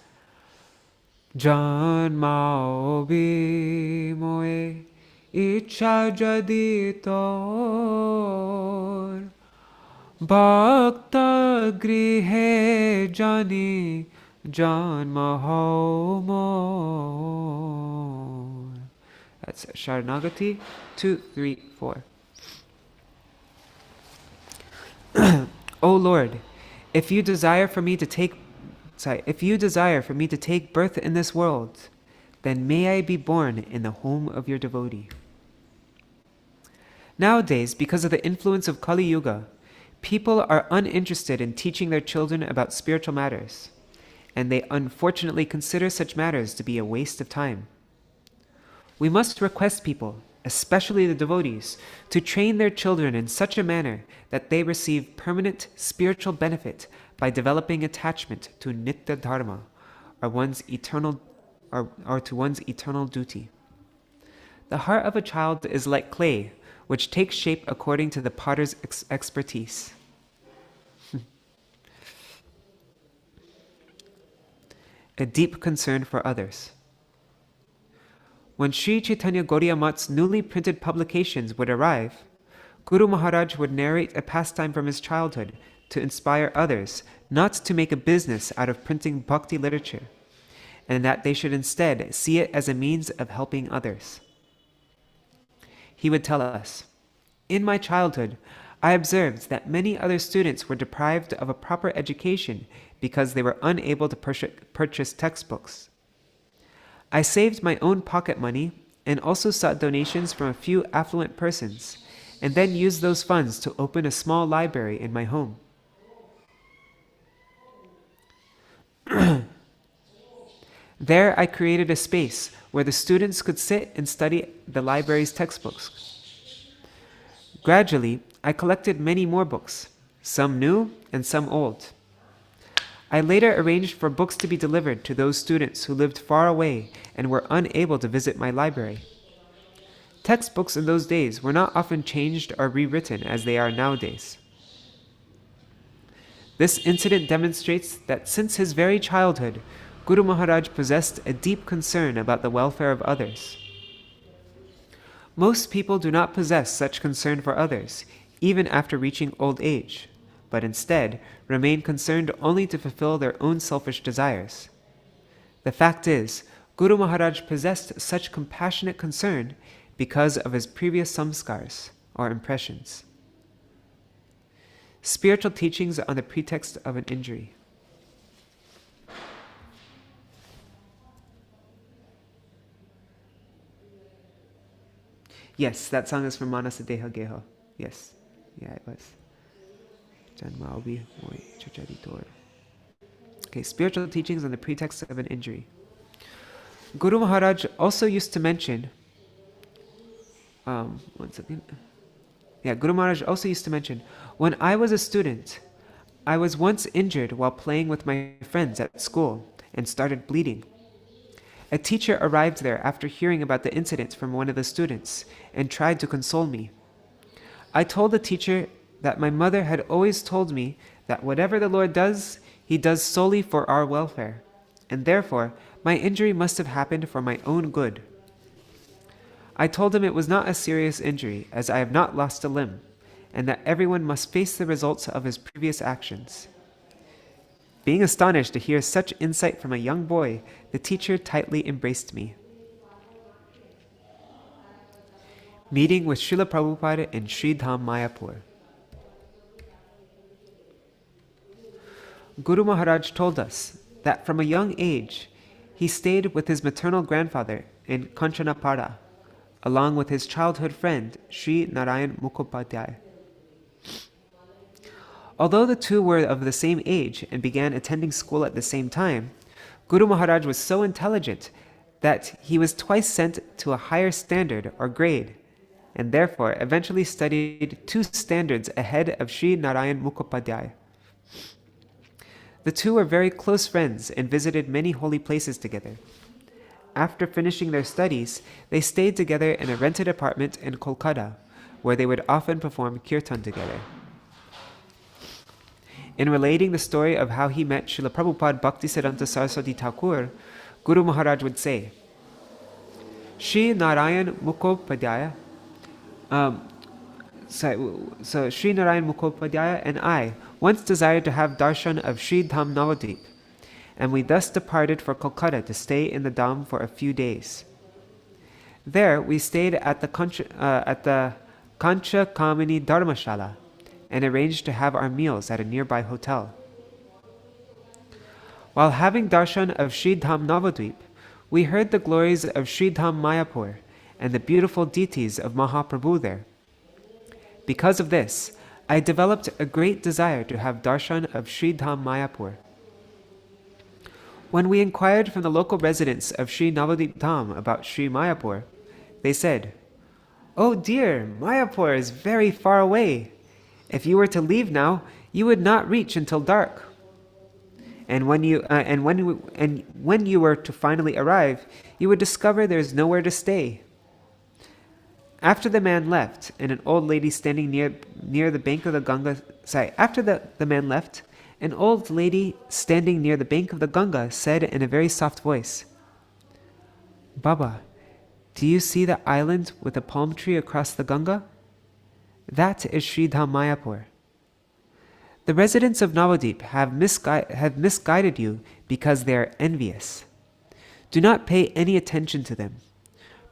Janma moe ichha jadi tor bhakta grihe jani janma ho more. That's Sharanagati 2, 3, 4. O Lord, if you desire for me to take birth in this world, then may I be born in the home of your devotee. Nowadays, because of the influence of Kali Yuga, people are uninterested in teaching their children about spiritual matters, and they unfortunately consider such matters to be a waste of time. We must request people especially the devotees, to train their children in such a manner that they receive permanent spiritual benefit by developing attachment to nitya dharma, or to one's eternal duty. The heart of a child is like clay, which takes shape according to the potter's expertise. A deep concern for others. When Sri Chaitanya Gaudiya Math's newly printed publications would arrive, Guru Maharaj would narrate a pastime from his childhood to inspire others not to make a business out of printing bhakti literature, and that they should instead see it as a means of helping others. He would tell us, "In my childhood, I observed that many other students were deprived of a proper education because they were unable to purchase textbooks. I saved my own pocket money and also sought donations from a few affluent persons, and then used those funds to open a small library in my home. There I created a space where the students could sit and study the library's textbooks. Gradually, I collected many more books, some new and some old. I later arranged for books to be delivered to those students who lived far away and were unable to visit my library. Textbooks in those days were not often changed or rewritten as they are nowadays. This incident demonstrates that since his very childhood, Guru Maharaj possessed a deep concern about the welfare of others. Most people do not possess such concern for others, even after reaching old age, but instead remain concerned only to fulfill their own selfish desires. The fact is, Guru Maharaj possessed such compassionate concern because of his previous samskars, or impressions. Spiritual teachings on the pretext of an injury. Yes, that song is from Manasadeha Geho. Yes. Yeah, it was. Okay, spiritual teachings on the pretext of an injury. Guru Maharaj also used to mention, Guru Maharaj also used to mention, when I was a student, I was once injured while playing with my friends at school and started bleeding. A teacher arrived there after hearing about the incident from one of the students and tried to console me. I told the teacher that my mother had always told me that whatever the Lord does, He does solely for our welfare, and therefore my injury must have happened for my own good. I told him it was not a serious injury, as I have not lost a limb, and that everyone must face the results of his previous actions. Being astonished to hear such insight from a young boy, the teacher tightly embraced me. Meeting with Srila Prabhupada in Sri Dham Mayapur. Guru Maharaj told us that from a young age, he stayed with his maternal grandfather in Kanchanapara, along with his childhood friend, Sri Narayan Mukhopadhyay. Although the two were of the same age and began attending school at the same time, Guru Maharaj was so intelligent that he was twice sent to a higher standard or grade, and therefore eventually studied 2 standards ahead of Sri Narayan Mukhopadhyay. The two were very close friends and visited many holy places together. After finishing their studies, they stayed together in a rented apartment in Kolkata, where they would often perform kirtan together. In relating the story of how he met Srila Prabhupada Bhaktisiddhanta Saraswati Thakur, Guru Maharaj would say, Sri Narayan Mukhopadhyaya, Sri Narayan Mukhopadhyaya and I once desired to have darshan of Sri Dham Navadvip, and we thus departed for Kolkata to stay in the Dham for a few days. There we stayed at the Kancha Kamini Dharmashala and arranged to have our meals at a nearby hotel. While having darshan of Sri Dham Navadvip, we heard the glories of Sri Dham Mayapur and the beautiful deities of Mahaprabhu there. Because of this, I developed a great desire to have darshan of Sri Dham Mayapur. When we inquired from the local residents of Sri Navadvip Dham about Sri Mayapur, they said, Oh dear, Mayapur is very far away. If you were to leave now, you would not reach until dark. And when you were to finally arrive, you would discover there is nowhere to stay. After the man left, and an old lady standing near the bank of the Ganga. After the man left, an old lady standing near the bank of the Ganga said in a very soft voice, "Baba, do you see the island with a palm tree across the Ganga? That is Sridham Mayapur. The residents of Navadip have misguided you because they are envious. Do not pay any attention to them.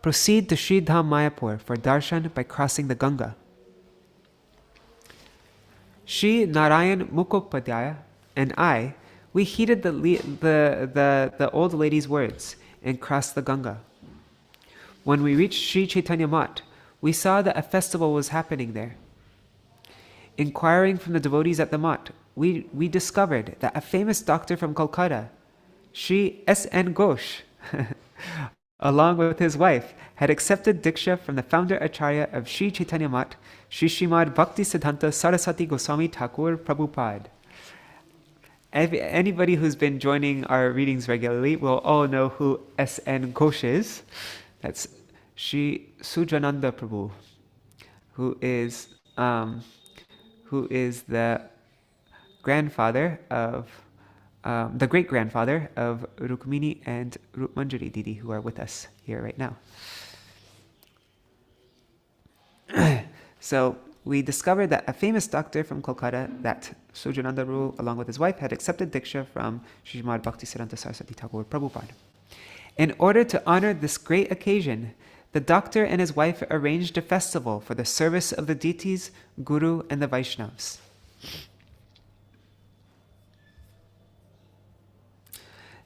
Proceed to Sridham Mayapur for darshan by crossing the Ganga." Shri Narayan Mukhopadhyaya and I, we heeded the old lady's words and crossed the Ganga. When we reached Sri Chaitanya Mat, we saw that a festival was happening there. Inquiring from the devotees at the Mat, we discovered that a famous doctor from Kolkata, Sri S.N. Ghosh, along with his wife, had accepted Diksha from the founder Acharya of Sri Chaitanya Mat, Sri Śrīmad Bhakti Siddhanta Saraswati Gosvāmī Thakur Prabhupada. Anybody who's been joining our readings regularly will all know who S.N. Ghosh is. That's Sri Sujananda Prabhu, who is the grandfather of the great-grandfather of Rukmini and Rukmanjari Didi, who are with us here right now. So we discovered that a famous doctor from Kolkata, that Sujananda Prabhu, along with his wife, had accepted Diksha from Śrīmad Bhakti Siddhanta Saraswati Thakur Prabhupada. In order to honor this great occasion, the doctor and his wife arranged a festival for the service of the deities, Guru, and the Vaishnavas.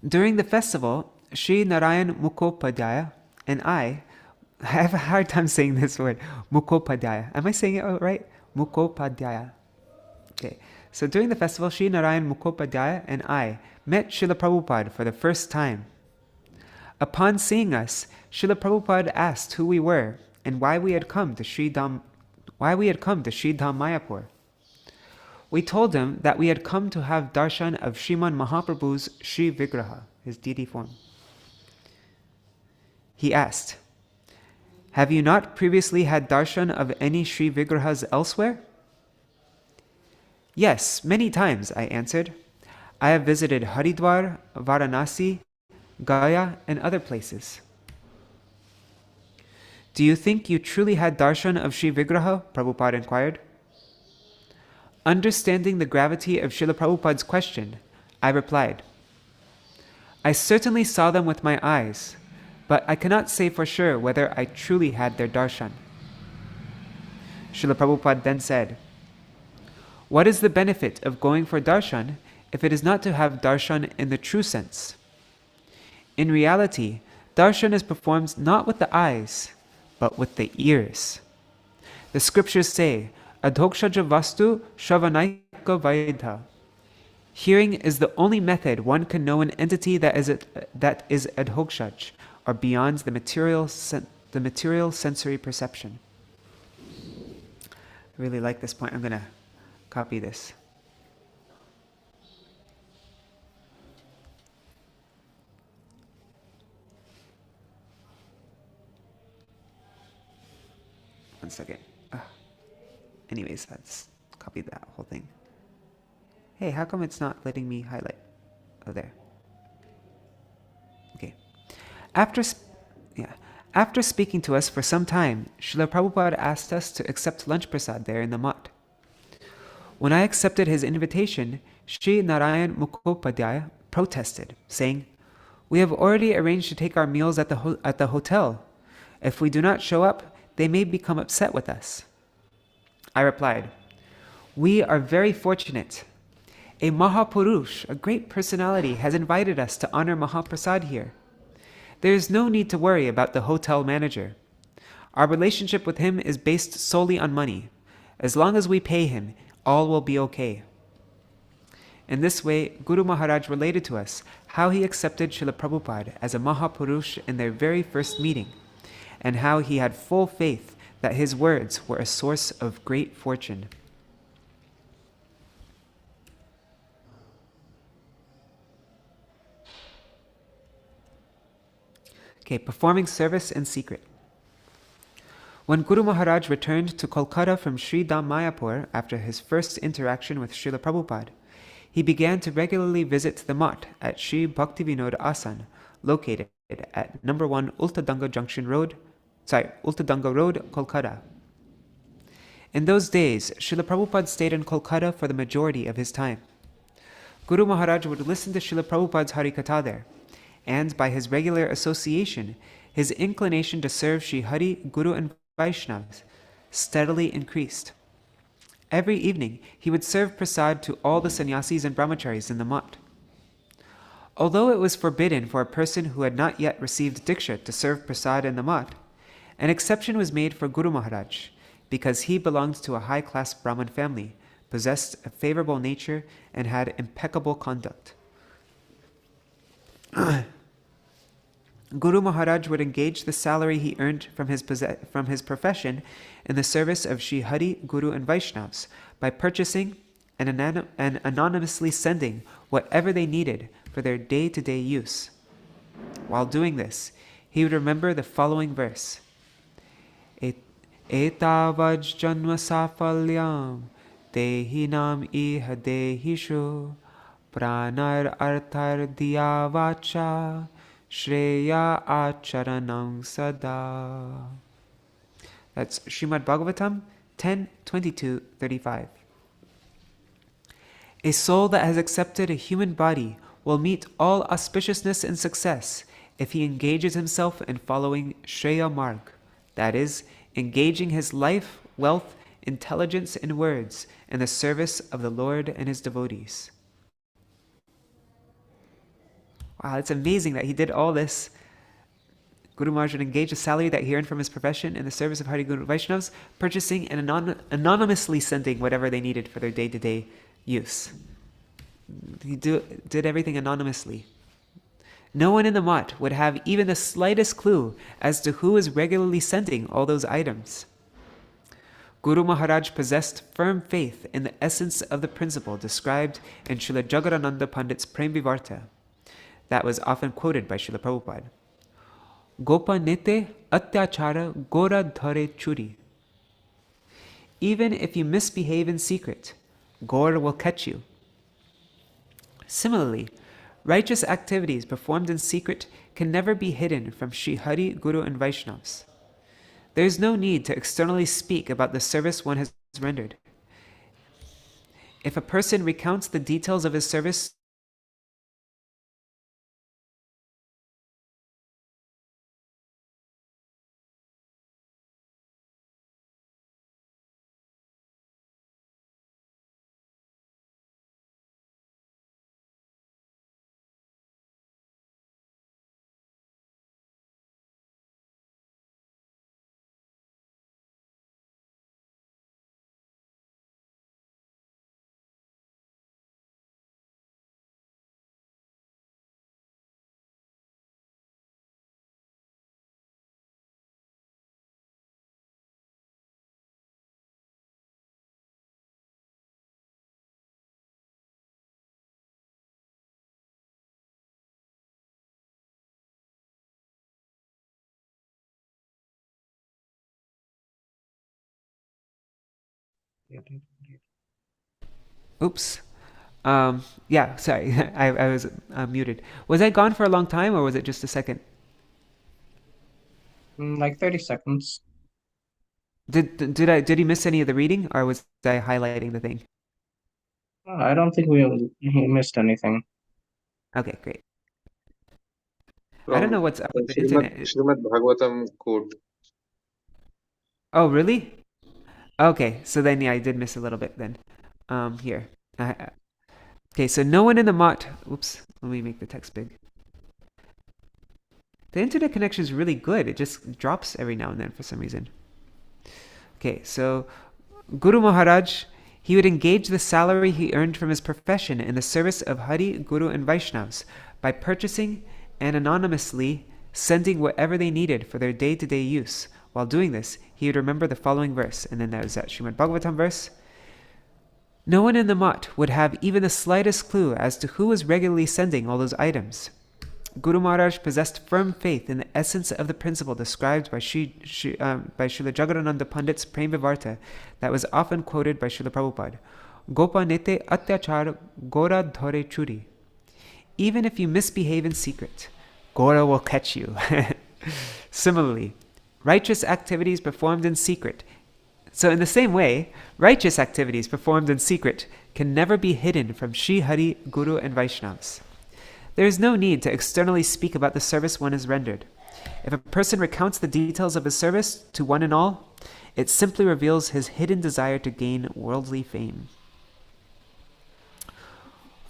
During the festival, Sri Narayan Mukhopadhyaya and I have a hard time saying this word, Mukhopadhyaya. Am I saying it right? Mukhopadhyaya. Okay. So during the festival, Sri Narayan Mukhopadhyaya and I met Srila Prabhupada for the first time. Upon seeing us, Srila Prabhupada asked who we were and why we had come to Sridham Mayapur. We told him that we had come to have darshan of Sriman Mahaprabhu's Sri Vigraha, his deity form. He asked, "Have you not previously had darshan of any Sri Vigrahas elsewhere?" "Yes, many times," I answered. "I have visited Haridwar, Varanasi, Gaya, and other places." "Do you think you truly had darshan of Sri Vigraha?" Prabhupada inquired. Understanding the gravity of Srila Prabhupada's question, I replied, "I certainly saw them with my eyes, but I cannot say for sure whether I truly had their darshan." Srila Prabhupada then said, "What is the benefit of going for darshan if it is not to have darshan in the true sense? In reality, darshan is performed not with the eyes, but with the ears. The scriptures say, Adhokshaja vastu shravanaika vaidha. Hearing is the only method one can know an entity that is adhokshaj, or beyond the material sensory perception." I really like this point. I'm going to copy this. One second. Anyways, let's copy that whole thing. Hey, how come it's not letting me highlight? Oh, there. Okay. After speaking to us for some time, Srila Prabhupada asked us to accept lunch prasad there in the Mat. When I accepted his invitation, Sri Narayan Mukhopadhyaya protested, saying, "We have already arranged to take our meals at the hotel. If we do not show up, they may become upset with us." I replied, "We are very fortunate. A Mahapurush, a great personality, has invited us to honor Mahaprasad here. There is no need to worry about the hotel manager. Our relationship with him is based solely on money. As long as we pay him, all will be okay." In this way, Guru Mahārāja related to us how he accepted Srila Prabhupada as a Mahapurush in their very first meeting, and how he had full faith that his words were a source of great fortune. Okay, performing service in secret. When Guru Mahārāja returned to Kolkata from Sri Dham Mayapur after his first interaction with Srila Prabhupada, he began to regularly visit the mutt at Sri Bhakti Vinod Asan, located at number 1 Ultadanga Road, Kolkata. In those days, Srila Prabhupada stayed in Kolkata for the majority of his time. Guru Mahārāja would listen to Srila Prabhupada's Harikatha there, and by his regular association, his inclination to serve Sri Hari, Guru and Vaishnavas steadily increased. Every evening, he would serve prasad to all the sannyasis and brahmacharis in the mutt. Although it was forbidden for a person who had not yet received diksha to serve prasad in the mutt, an exception was made for Guru Mahārāja, because he belonged to a high-class Brahmin family, possessed a favorable nature, and had impeccable conduct. Guru Mahārāja would engage the salary he earned from his profession in the service of Sri Hari, Guru and Vaishnavas by purchasing and anonymously sending whatever they needed for their day-to-day use. While doing this, he would remember the following verse: Etavaj janma safalyam dehinam iha dehishu pranar arthar diya vacha Shreya acharanam sada. That's Śrīmad Bhagavatam 10:22-35. A soul that has accepted a human body will meet all auspiciousness and success if he engages himself in following Shreya Marg, that is, engaging his life, wealth, intelligence, and words in the service of the Lord and his devotees. Wow, it's amazing that he did all this. Guru Maharaj would engage a salary that he earned from his profession in the service of Hari Guru Vaishnavas, purchasing and anonymously sending whatever they needed for their day-to-day use. He did everything anonymously. No one in the mutt would have even the slightest clue as to who is regularly sending all those items. Guru Maharaj possessed firm faith in the essence of the principle described in Srila Jagadananda Pandit's Prem Vivarta, that was often quoted by Srila Prabhupada. Gopa nete atyachara gora dhare churi. Even if you misbehave in secret, Gaur will catch you. Similarly, righteous activities performed in secret can never be hidden from Sri Hari, Guru and Vaishnavas. There is no need to externally speak about the service one has rendered. If a person recounts the details of his service Oops. Yeah, sorry. I was muted. Was I gone for a long time or was it just a second? Like 30 seconds. Did he miss any of the reading or was I highlighting the thing? I don't think we missed anything. Okay, great. I don't From know what's up with the Srimad, internet. Srimad Bhagavatam quote. Oh, really? Okay, so then yeah, I did miss a little bit then. Here. Okay, so no one in the mutt. Oops, let me make the text big. The internet connection is really good. It just drops every now and then for some reason. Okay, so Guru Maharaj, he would engage the salary he earned from his profession in the service of Hari, Guru and Vaishnavas by purchasing and anonymously sending whatever they needed for their day-to-day use, while doing this, he would remember the following verse, and then there was that Śrīmad Bhagavatam verse. No one in the mutt would have even the slightest clue as to who was regularly sending all those items. Guru Maharaj possessed firm faith in the essence of the principle described by Srila Jagadananda Pandit's Prem Vivarta that was often quoted by Srila Prabhupada. Gopa nete atyachar gora dhore churi. Even if you misbehave in secret, Gora will catch you. Similarly, righteous activities performed in secret. So in the same way, righteous activities performed in secret can never be hidden from Sri Hari, Guru and Vaishnavas. There is no need to externally speak about the service one has rendered. If a person recounts the details of his service to one and all, it simply reveals his hidden desire to gain worldly fame.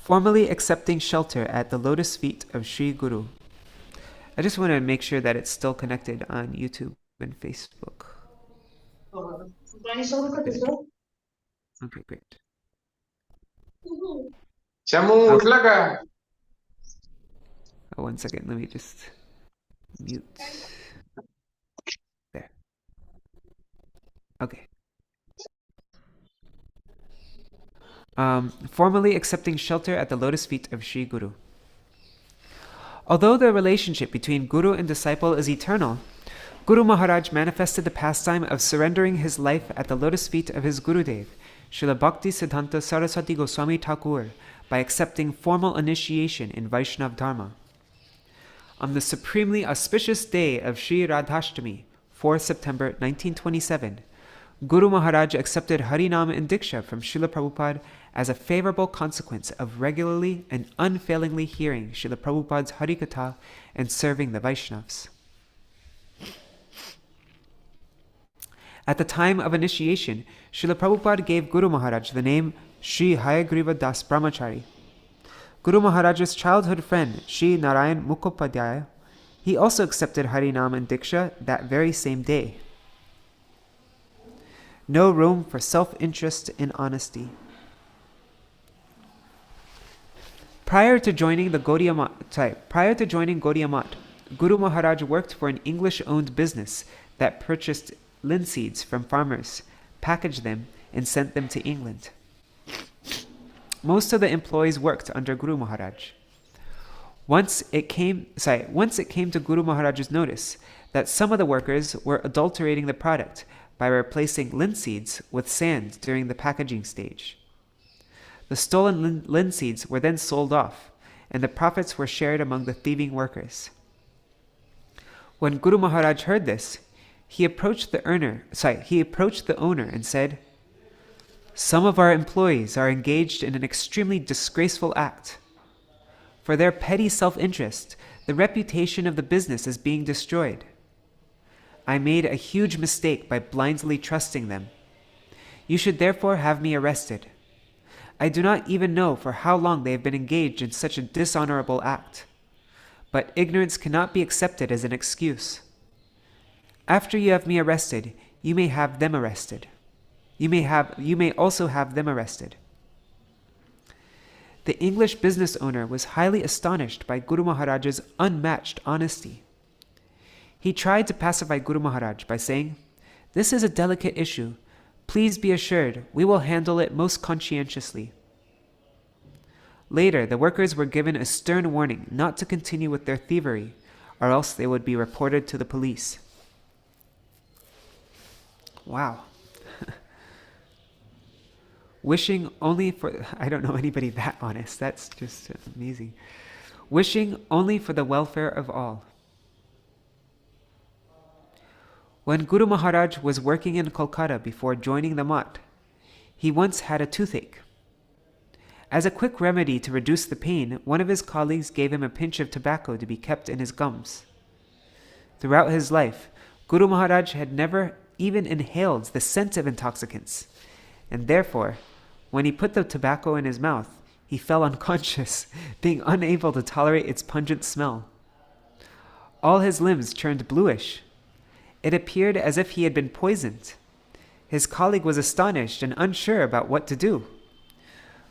Formally accepting shelter at the lotus feet of Sri Guru. I just want to make sure that it's still connected on YouTube and Facebook. Okay, great. Okay. Oh, 1 second, let me just mute. There. Okay. Formally accepting shelter at the lotus feet of Sri Guru. Although the relationship between Guru and disciple is eternal, Guru Maharaj manifested the pastime of surrendering his life at the lotus feet of his Gurudev, Srila Bhakti Siddhanta Saraswati Gosvāmī Thakur, by accepting formal initiation in Vaishnav Dharma. On the supremely auspicious day of Sri Radhashtami, 4 September 1927, Guru Maharaj accepted Harinam and Diksha from Srila Prabhupada as a favorable consequence of regularly and unfailingly hearing Srila Prabhupada's Harikatha and serving the Vaishnavas. At the time of initiation, Srila Prabhupada gave Guru Maharaj the name Sri Hayagriva Das Brahmachari. Guru Maharaj's childhood friend, Sri Narayan Mukhopadhyaya, he also accepted Harinam and Diksha that very same day. No room for self-interest and honesty. Prior to joining Gaudiya Math, Guru Maharaj worked for an English-owned business that purchased linseeds from farmers, packaged them, and sent them to England. Most of the employees worked under Guru Maharaj. Once it came to Guru Maharaj's notice that some of the workers were adulterating the product by replacing linseeds with sand during the packaging stage. The stolen linseeds were then sold off, and the profits were shared among the thieving workers. When Guru Maharaj heard this, he approached the owner and said, "Some of our employees are engaged in an extremely disgraceful act. For their petty self-interest, the reputation of the business is being destroyed. I made a huge mistake by blindly trusting them. You should therefore have me arrested. I do not even know for how long they have been engaged in such a dishonorable act. But ignorance cannot be accepted as an excuse. After you have me arrested, you may have them arrested. You may also have them arrested." The English business owner was highly astonished by Guru Maharaj's unmatched honesty. He tried to pacify Guru Maharaj by saying, "This is a delicate issue. Please be assured we will handle it most conscientiously." Later, the workers were given a stern warning not to continue with their thievery, or else they would be reported to the police. Wow. Wishing only for, I don't know anybody that honest, that's just amazing. Wishing only for the welfare of all. When Guru Maharaj was working in Kolkata before joining the Math, he once had a toothache. As a quick remedy to reduce the pain, one of his colleagues gave him a pinch of tobacco to be kept in his gums. Throughout his life, Guru Maharaj had never even inhaled the scent of intoxicants, and therefore, when he put the tobacco in his mouth, he fell unconscious, being unable to tolerate its pungent smell. All his limbs turned bluish. It appeared as if he had been poisoned. His colleague was astonished and unsure about what to do.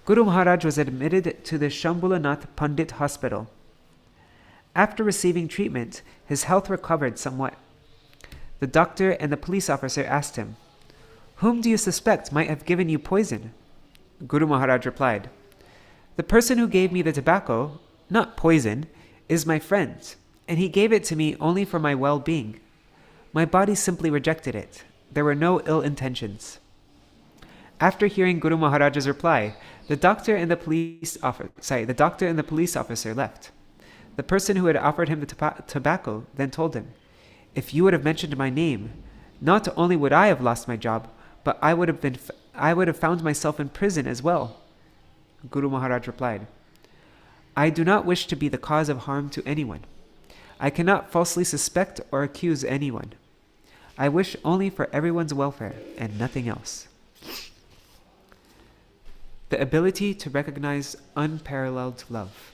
Guru Maharaj was admitted to the Shambhulanath Pandit Hospital. After receiving treatment, his health recovered somewhat. the doctor and the police officer asked him, "Whom do you suspect might have given you poison?" Guru Maharaj replied, "The person who gave me the tobacco, not poison, is my friend, and he gave it to me only for my well-being. My body simply rejected it. There were no ill intentions." After hearing Guru Maharaj's reply, the doctor and the police officer left. The person who had offered him the tobacco then told him, "If you would have mentioned my name, not only would I have lost my job, but I would have found myself in prison as well." Guru Maharaj replied, "I do not wish to be the cause of harm to anyone. I cannot falsely suspect or accuse anyone. I wish only for everyone's welfare and nothing else." The ability to recognize unparalleled love.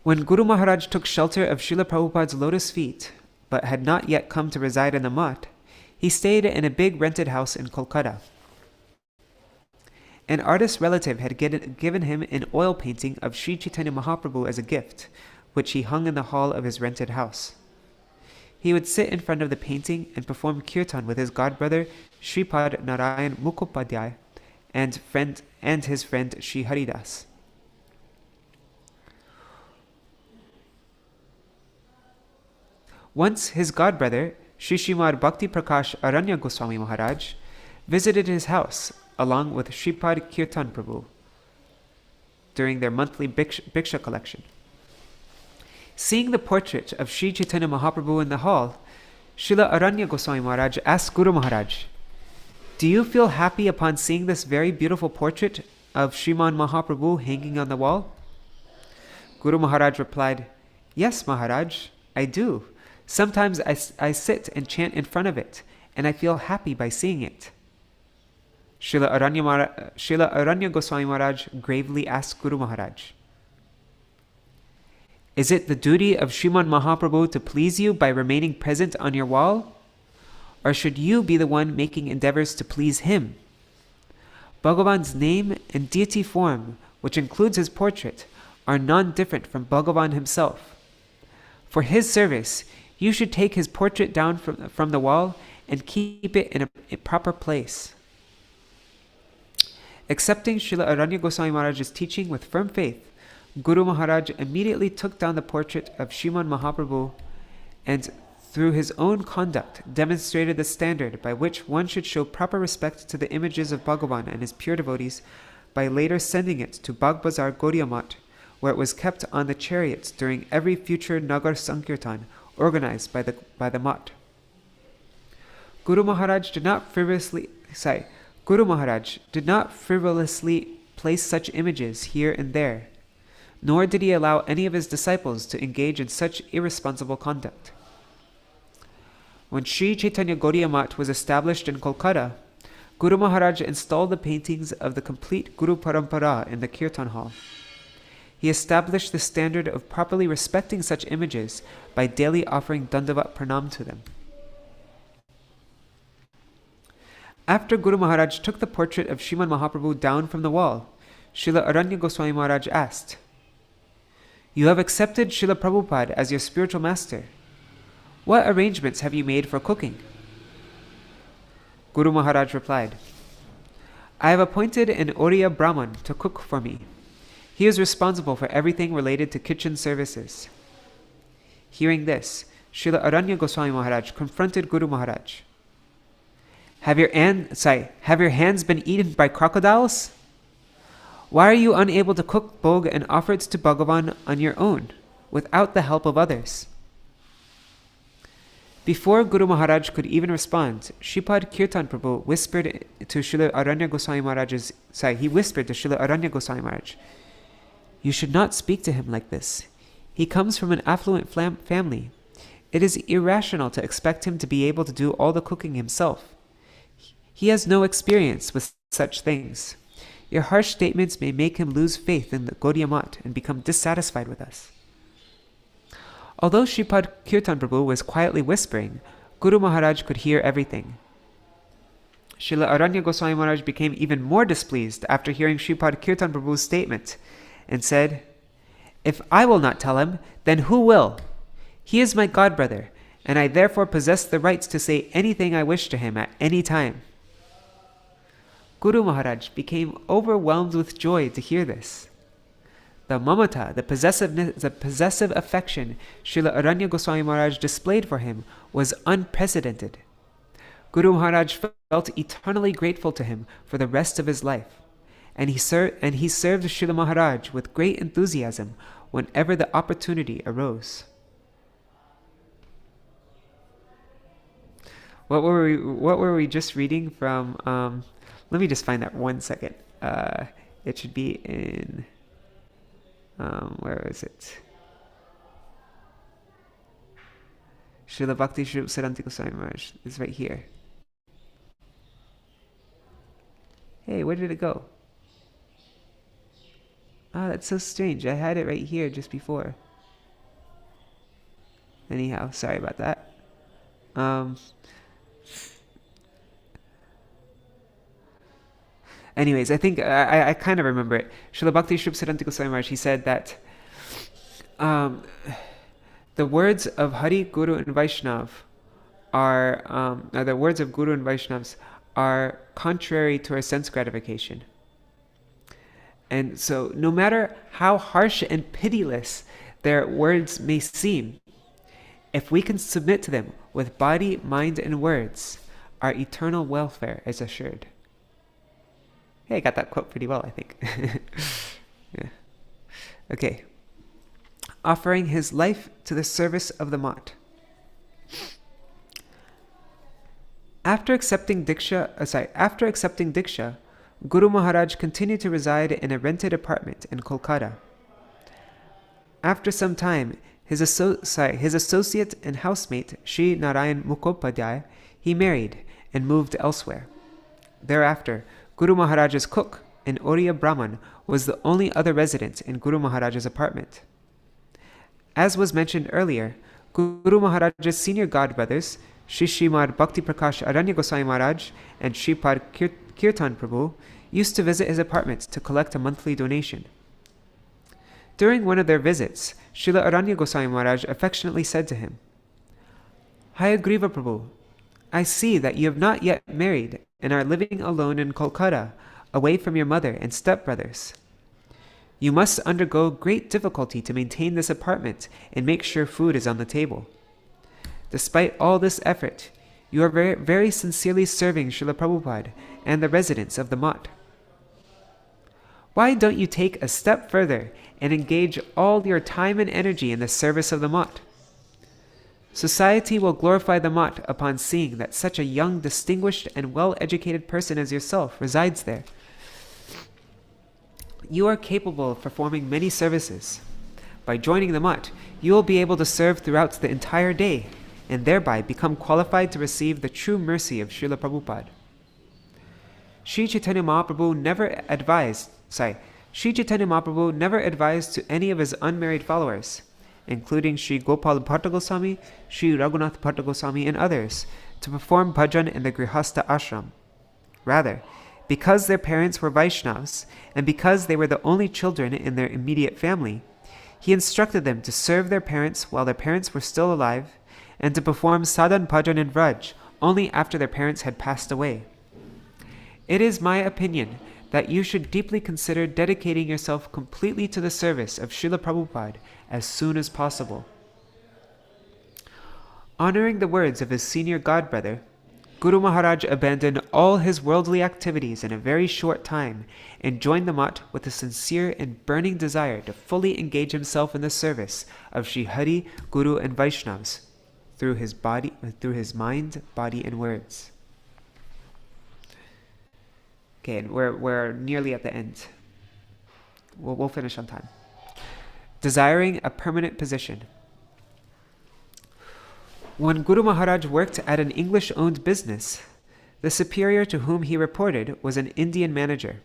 When Guru Maharaj took shelter of Srila Prabhupada's lotus feet, but had not yet come to reside in the mutt, he stayed in a big rented house in Kolkata. An artist relative had given him an oil painting of Sri Chaitanya Mahaprabhu as a gift, which he hung in the hall of his rented house. He would sit in front of the painting and perform kirtan with his godbrother Shripad Narayan Mukhopadhyay and his friend Sri Haridas. Once his godbrother, Śrīmad Bhakti Prakash Aranya Gosvāmī Mahārāja, visited his house along with Shripad Kirtan Prabhu during their monthly bhiksha collection. Seeing the portrait of Sri Chaitanya Mahaprabhu in the hall, Srila Aranya Gosvāmī Mahārāja asked Guru Maharaj, "Do you feel happy upon seeing this very beautiful portrait of Sriman Mahaprabhu hanging on the wall?" Guru Maharaj replied, "Yes, Maharaj, I do. Sometimes I sit and chant in front of it, and I feel happy by seeing it." Srila Aranya Gosvāmī Mahārāja gravely asked Guru Maharaj, "Is it the duty of Sriman Mahaprabhu to please you by remaining present on your wall? Or should you be the one making endeavors to please him? Bhagavan's name and deity form, which includes his portrait, are non-different from Bhagavan himself. For his service, you should take his portrait down from the wall and keep it in a proper place." Accepting Srila Aranya Gosvāmī Mahārāja's teaching with firm faith, Guru Maharaj immediately took down the portrait of Sriman Mahaprabhu and, through his own conduct, demonstrated the standard by which one should show proper respect to the images of Bhagavan and his pure devotees by later sending it to Bagbazar Gaudiya Math, where it was kept on the chariots during every future Nagar Sankirtan organized by the Math. Guru Maharaj did not frivolously place such images here and there, nor did he allow any of his disciples to engage in such irresponsible conduct. When Sri Chaitanya Gaudiya Math was established in Kolkata, Guru Maharaj installed the paintings of the complete Guru Parampara in the Kirtan Hall. He established the standard of properly respecting such images by daily offering Dandavat Pranam to them. After Guru Maharaj took the portrait of Sriman Mahaprabhu down from the wall, Srila Aranya Gosvāmī Mahārāja asked, "You have accepted Srila Prabhupada as your spiritual master. What arrangements have you made for cooking?" Guru Maharaj replied, "I have appointed an Oriya Brahman to cook for me. He is responsible for everything related to kitchen services." Hearing this, Srila Aranya Gosvāmī Mahārāja confronted Guru Maharaj. Have your hands been eaten by crocodiles? Why are you unable to cook bhog and offer it to Bhagavan on your own, without the help of others?" Before Guru Maharaj could even respond, Shripad Kirtan Prabhu whispered to Srila Aranya Gosvāmī Mahārāja, "You should not speak to him like this. He comes from an affluent family. It is irrational to expect him to be able to do all the cooking himself. He has no experience with such things. Your harsh statements may make him lose faith in the Gaudiya Math and become dissatisfied with us." Although Shripad Kirtan Prabhu was quietly whispering, Guru Maharaj could hear everything. Srila Aranya Gosvāmī Mahārāja became even more displeased after hearing Shripad Kirtan Prabhu's statement and said, "If I will not tell him, then who will? He is my godbrother, and I therefore possess the rights to say anything I wish to him at any time. Guru Maharaj became overwhelmed with joy to hear this. The mamata, the possessive affection Srila Aranya Goswami Maharaj displayed for him was unprecedented. Guru Maharaj felt eternally grateful to him for the rest of his life, and he served Srila Maharaj with great enthusiasm whenever the opportunity arose. What were we just reading from? Let me just find that 1 second. It should be in. Where is it? Srila Bhakti Shrūp Siddhanta Goswami Maharaj. It's right here. Hey, where did it go? Oh, that's so strange. I had it right here just before. Anyhow, sorry about that. Anyways, I think I kind of remember it. Srila Bhakti Shrūp Siddhanta Goswami Maharaj, he said that the words of Hari, Guru, and Vaishnav the words of Guru and Vaishnavas are contrary to our sense gratification. And so, no matter how harsh and pitiless their words may seem, if we can submit to them with body, mind, and words, our eternal welfare is assured. Hey, I got that quote pretty well, I think. Yeah. Okay. Offering his life to the service of the Math. After accepting Diksha, Guru Maharaj continued to reside in a rented apartment in Kolkata. After some time, his associate and housemate, Sri Narayan Mukhopadhyay, he married and moved elsewhere. Thereafter, Guru Maharaj's cook, an Oriya Brahman, was the only other resident in Guru Maharaj's apartment. As was mentioned earlier, Guru Maharaj's senior godbrothers, Sri Śrīmad Bhakti Prakash Aranya Goswami Maharaj and Shripad Kirtan Prabhu, used to visit his apartment to collect a monthly donation. During one of their visits, Srila Aranya Goswami Maharaj affectionately said to him, Hayagriva Prabhu, I see that you have not yet married and are living alone in Kolkata, away from your mother and stepbrothers. You must undergo great difficulty to maintain this apartment and make sure food is on the table. Despite all this effort, you are very, very sincerely serving Srila Prabhupada and the residents of the Math. Why don't you take a step further and engage all your time and energy in the service of the Math? Society will glorify the Math upon seeing that such a young, distinguished, and well-educated person as yourself resides there. You are capable of performing many services. By joining the Math, you will be able to serve throughout the entire day, and thereby become qualified to receive the true mercy of Srila Prabhupada. Sri Chaitanya Mahaprabhu never advised to any of his unmarried followers, including Sri Gopal Bhatta Goswami, Sri Raghunath Bhatta Goswami, and others, to perform bhajan in the Grihastha ashram. Rather, because their parents were Vaishnavas, and because they were the only children in their immediate family, he instructed them to serve their parents while their parents were still alive, and to perform sadhan bhajan in Vraj only after their parents had passed away. It is my opinion that you should deeply consider dedicating yourself completely to the service of Srila Prabhupada as soon as possible. Honoring the words of his senior godbrother, Guru Maharaj abandoned all his worldly activities in a very short time and joined the Math with a sincere and burning desire to fully engage himself in the service of Sri Hari, Guru, and Vaishnavas through his mind, body, and words. Okay, and we're nearly at the end. We'll finish on time. Desiring a permanent position. When Guru Maharaj worked at an English-owned business, the superior to whom he reported was an Indian manager.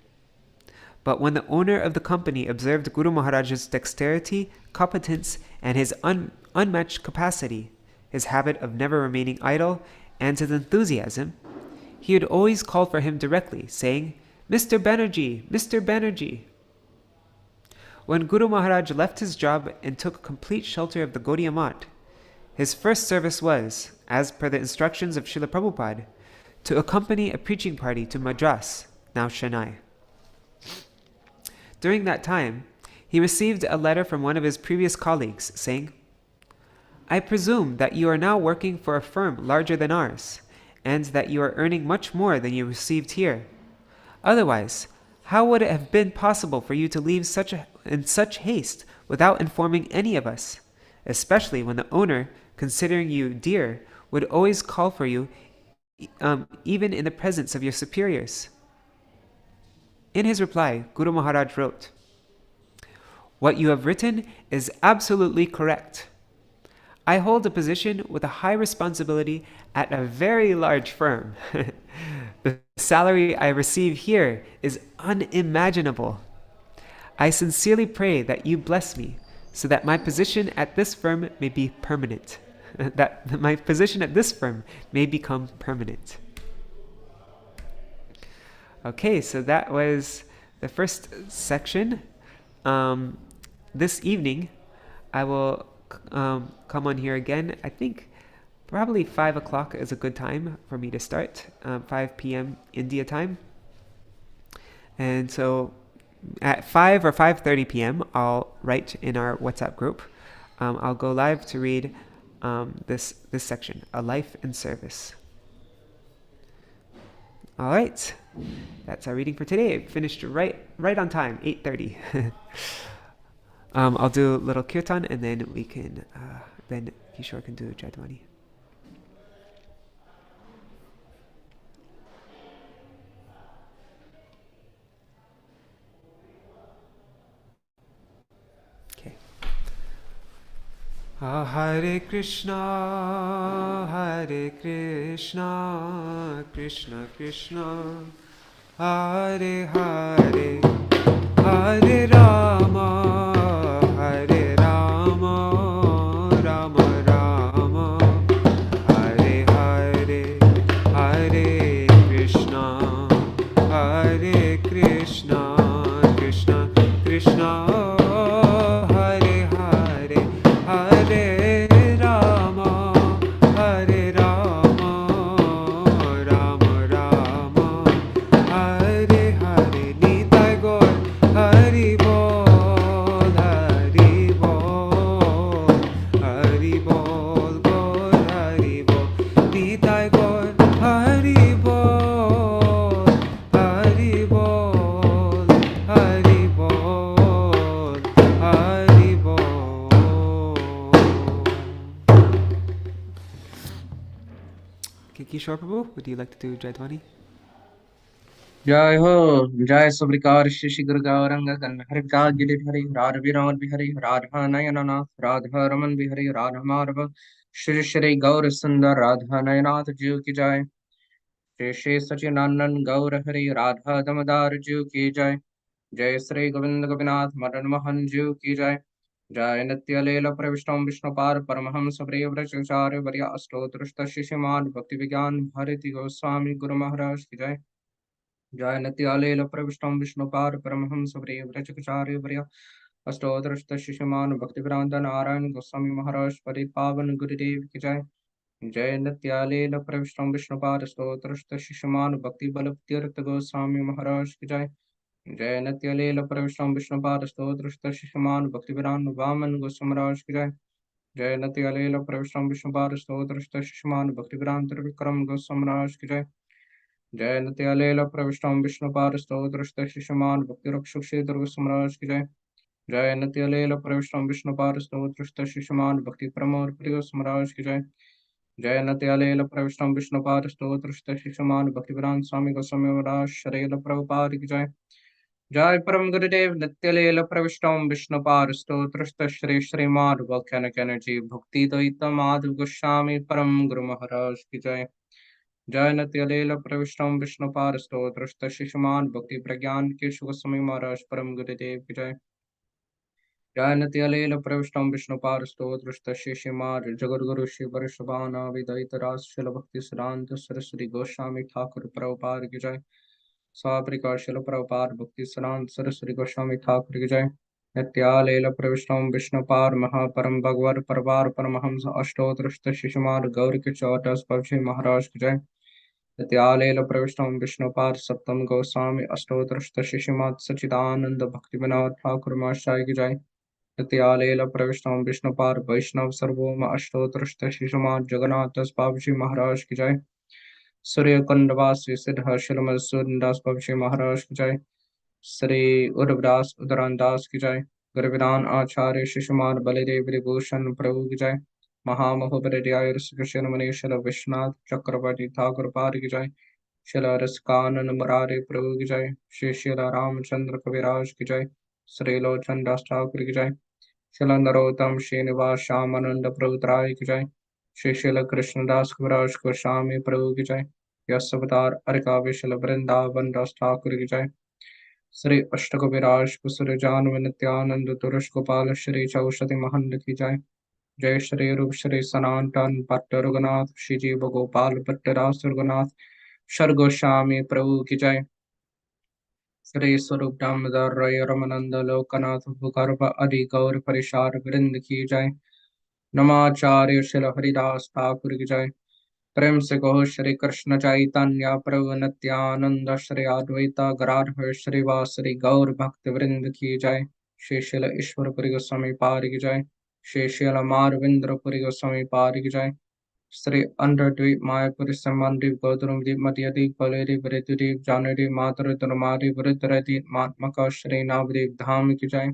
But when the owner of the company observed Guru Maharaj's dexterity, competence, and his unmatched capacity, his habit of never remaining idle, and his enthusiasm, he would always call for him directly, saying, Mr. Banerjee, Mr. Banerjee. When Guru Maharaj left his job and took complete shelter of the Gaudiya Math, His first service was, as per the instructions of Srila Prabhupada, to accompany a preaching party to Madras, now Chennai. During that time, he received a letter from one of his previous colleagues saying, "I presume that you are now working for a firm larger than ours, and that you are earning much more than you received here. Otherwise, how would it have been possible for you to leave in such haste without informing any of us, especially when the owner, considering you dear, would always call for you even in the presence of your superiors?" In his reply, Guru Mahārāja wrote, "What you have written is absolutely correct. I hold a position with a high responsibility at a very large firm. The salary I receive here is unimaginable. I sincerely pray that you bless me so that my position at this firm may be permanent." That my position at this firm may become permanent. Okay, so that was the first section. This evening, I will come on here again. I think probably 5 o'clock is a good time for me to start, 5 p.m. India time. And so at 5 or 5:30 p.m., I'll write in our WhatsApp group. I'll go live to read this section, A Life in Service. All right, that's our reading for today. It finished right on time, 8:30. I'll do a little kirtan, and then we can then Kishore can do Jadwani. Okay. Hare Krishna, Krishna Krishna, Hare Hare, Hare Rama, Hare Rama, Rama Rama, Hare Hare, Hare Krishna, Krishna Krishna, Hare Hare, Hare Rama, Hare Rama, Rama Rama, Hare Hare. Nitai Gaur Hari Bol, Hari Bol, Hari Bol, Gaur Hari Bol. Nitai Gaur Hari Bol, Hari Bol, Hari Bol, Hari Bol. Okay, Kishore Prabhu, would you like to do Jaidwani? जय हो, जय सुब्रिकार श्री श्री गुरु गौरंग हरि का गिरिधरि राध विनोद बिहरि राधा नयननाथ राधा रमन बिहरि राधा माधव श्री श्री गौर सुंदर राधा नयनाथ जीव की जय। श्री श्री सचिदानंद गौर हरि राधा दमदार जीव की जय। जय श्री गोविंद गोपीनाथ मदन मोहन जीव की जय। जय नित्य लीला प्रविष्टम विष्णुपाद परमहंस प्रिय व्रजचार्य वर्य अष्टोत्तरष्ट शिष्यमान भक्ति विज्ञान भारती गोस्वामी गुरु महाराज की जय। जय नित्यालेल प्रविष्टम विष्णुपाद परमहंस प्रिय व्रजचार्य वर्य अष्टोत्तरष्ट शिष्यमान भक्तिवेदांत नारायण गोस्वामी महाराज परिपावन गुरुदेव की जय। जय नित्यालेल प्रविष्टम विष्णुपाद अष्टोत्तरष्ट शिष्यमान भक्ति बल तीर्थ गोस्वामी महाराज की जय। जय नित्यालेल प्रविष्टम विष्णुपाद अष्टोत्तरष्ट शिष्यमान भक्तिवेदांत वामन गोस्वामी महाराज की जय। जय नित्यालेल प्रविष्टम विष्णुपाद अष्टोत्तरष्ट शिष्यमान भक्तिवेदांत विक्रम गोस्वामी महाराज की जय। जय नित्यालेल प्रविष्टम विष्णुपाद स्तोत्रष्ट शिष्यमान भक्तिरक्षुक्षेत्र गोस्वामी की जय। जय नित्यालेल प्रविष्टम विष्णुपाद स्तोत्रष्ट शिष्यमान भक्ति प्रमोद प्रिय गोस्वामी की जय। जय नित्यालेल प्रविष्टम विष्णुपाद स्तोत्रष्ट शिष्यमान भक्तिवेदांत स्वामी गोस्वामी महाराज शरेल प्रभुपाद की जय। जय परम गुरुदेव नित्यालेल प्रविष्टम विष्णुपाद स्तोत्रष्ट श्री श्रीमाद वोल्केनिक एनर्जी भक्ति द्वैत माधव गोस्वामी परम गुरु महाराज की जय। जय नित्यालेल प्रविष्टम विष्णुपाद स्तोत्रष्ट शिष्यमान भक्ति प्रज्ञान के गोस्वामी महाराज परम गुरुदेव की जय। जय नित्यालेल प्रविष्टम विष्णुपाद स्तोत्रष्ट शिष्यमान जगद्गुरु श्री वृषभाना विदयित राजशिल भक्ति सिद्धांत सरस्वती गोस्वामी ठाकुर प्रभुपाद की जय। स्वाप्रिका शिल प्रभुपाद भक्ति सिद्धांत सरस्वती गोस्वामी ठाकुर की जय। नित्यालेल प्रविष्टं विष्णुपार महापरम भगवत परवार परमहंस अष्टोत्तरश्त शिशुमार गौर के चौदस पक्षी महाराज की जय। नित्यालेल प्रविष्टं विष्णुपार सप्तम गोस्वामी अष्टोत्तरश्त शिशुमात सच्चिदानंद भक्ति विनोद ठाकुर महाशय की जय। नित्यालेल प्रविष्टं विष्णुपार वैष्णव सर्वोम अष्टोत्तरश्त शिशुमात जगन्नाथ दास बाबूजी महाराज की जय। सूर्य कुंडवासी सिद्ध शिलमल सूरदास बाबूजी महाराज की जय। श्री उर्वदास उदरानदास की जय। गुरुविदान आचार्य शिशुमान बलिदेव विभूषण प्रभु की जय। महामहोपरियाय ऋषिकृष्ण मनीषल विश्वनाथ चक्रवर्ती ठाकुर पार की जय। शिला रसकानन मुरारे प्रभु की जय। श्री शिला रामचंद्र कविराज की जय। श्री लोचन दास ठाकुर की जय। शिला नरोत्तम श्रीनिवास श्यामानंद प्रभु त्राय की जय। श्री शिला कृष्णदास कविराज गोस्वामी प्रभु की जय। यश अवतार अरिका विशल वृंदावन दास ठाकुर की जय। श्री अष्टकविराज कुसुर जानव नित्यानंद तुरस गोपाल श्री चौषधि महंत की जय। जय श्री रूप श्री सनातन भट्ट रघुनाथ श्री जीव गोपाल भट्ट रास रघुनाथ शर गोस्वामी प्रभु की जय। श्री स्वरूप दामोदर रय रमानंद लोकनाथ भूगर्भ आदि गौर परिशार वृंद की जय। नमाचार्य शिल हरिदास ठाकुर की जय। प्रेम से कहो श्री कृष्ण चैतन्य प्रभु नित्यानंद श्री अद्वैता गदाधर श्रीवासरि गौर भक्त वृंद की जय। श्री शिल ईश्वरपुरी गोस्वामी पार की जय। श्री शिल मारविंद्रपुरी गोस्वामी पार की जय। श्री अंडरद्वीप मायापुर संबंधित गौतम दीप मध्यदीप बलेदीप ऋतुदीप जानदीप मातृ तनुमादि वृद्धरदीप मात्मक श्री नवदीप धाम की जय।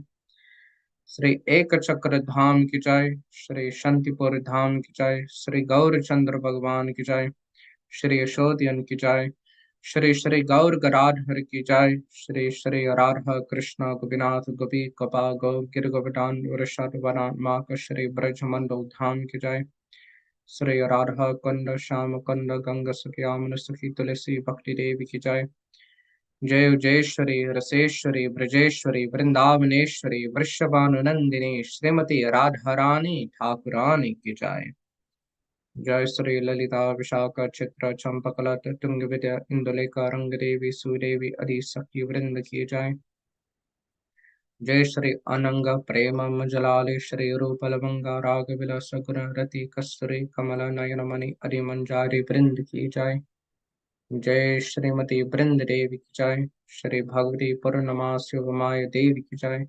श्री एक चक्र धाम की जय। श्री शांतिपुर धाम की जय। श्री गौरचंद्र भगवान की जय। श्री यशोदयन की जय। श्री श्री गौर गदाधर की जय। श्री श्री राधा कृष्ण गोपीनाथ गोपी कपा गौ गिर गोवर्धन वृषभ वनात्मा श्री ब्रजमंडल धाम की जय। श्री राधा कुंड श्याम कुंड गंग सखियामन सखी तुलसी भक्ति देवी की जय। जय जयेश्वरी रसेश्वरी ब्रजेश्वरी वृंदावनेश्वरी वृषभानुनंदिनी श्रीमती राधा रानी ठाकुरानी की जय। जय श्री ललिता विशाखा चित्र चंपकलत तुंग विद्या इंदुलेखा रंग देवी सुदेवी आदि शक्ति वृंद की जय। जय श्री अनंग प्रेम जलाले श्री रूप लवंगा राग विलास गुण रति कस्तूरी कमल नयन मणि आदि मंजारी वृंद की जय। जय श्रीमती वृंद देवी की जय। श्री भगवती पूर्णमासी उमाय देवी की जय।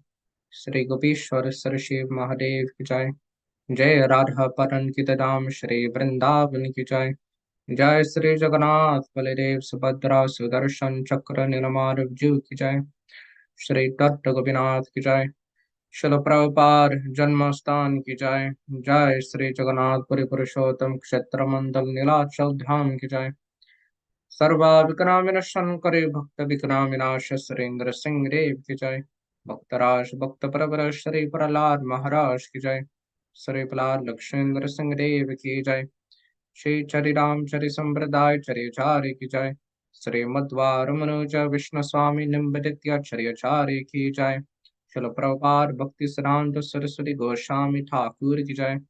श्री गोपीश्वर सर शिव महादेव की जय। जय राधा परन की दाम श्री वृंदावन की जय। जय श्री जगन्नाथ बलदेव सुभद्रा सुदर्शन चक्र निरमार जू की जय। श्री तत्त गोपीनाथ की जय। शिल प्रभुपाद जन्म स्थान की जय। जय श्री जगन्नाथपुरी पुरुषोत्तम क्षेत्र मंडल नीलाचल धाम की जय। सर्वाभिकरामिनशन करे भक्त विक्रमिनाश सुरेंद्र सिंह देव की जय। भक्तराज भक्त प्रवर श्री प्रहलाद महाराज की जय। श्री प्रहलाद लक्ष्मेंद्र सिंह देव की जय। श्री चरि राम चरि संप्रदाय चर्यचार्य की जय। श्री मध्वार मनोज विष्णु स्वामी निम्बदित्याचार्य की जय। शिल प्रभुपाद भक्ति सिद्धांत सरस्वती गोस्वामी ठाकुर की जय।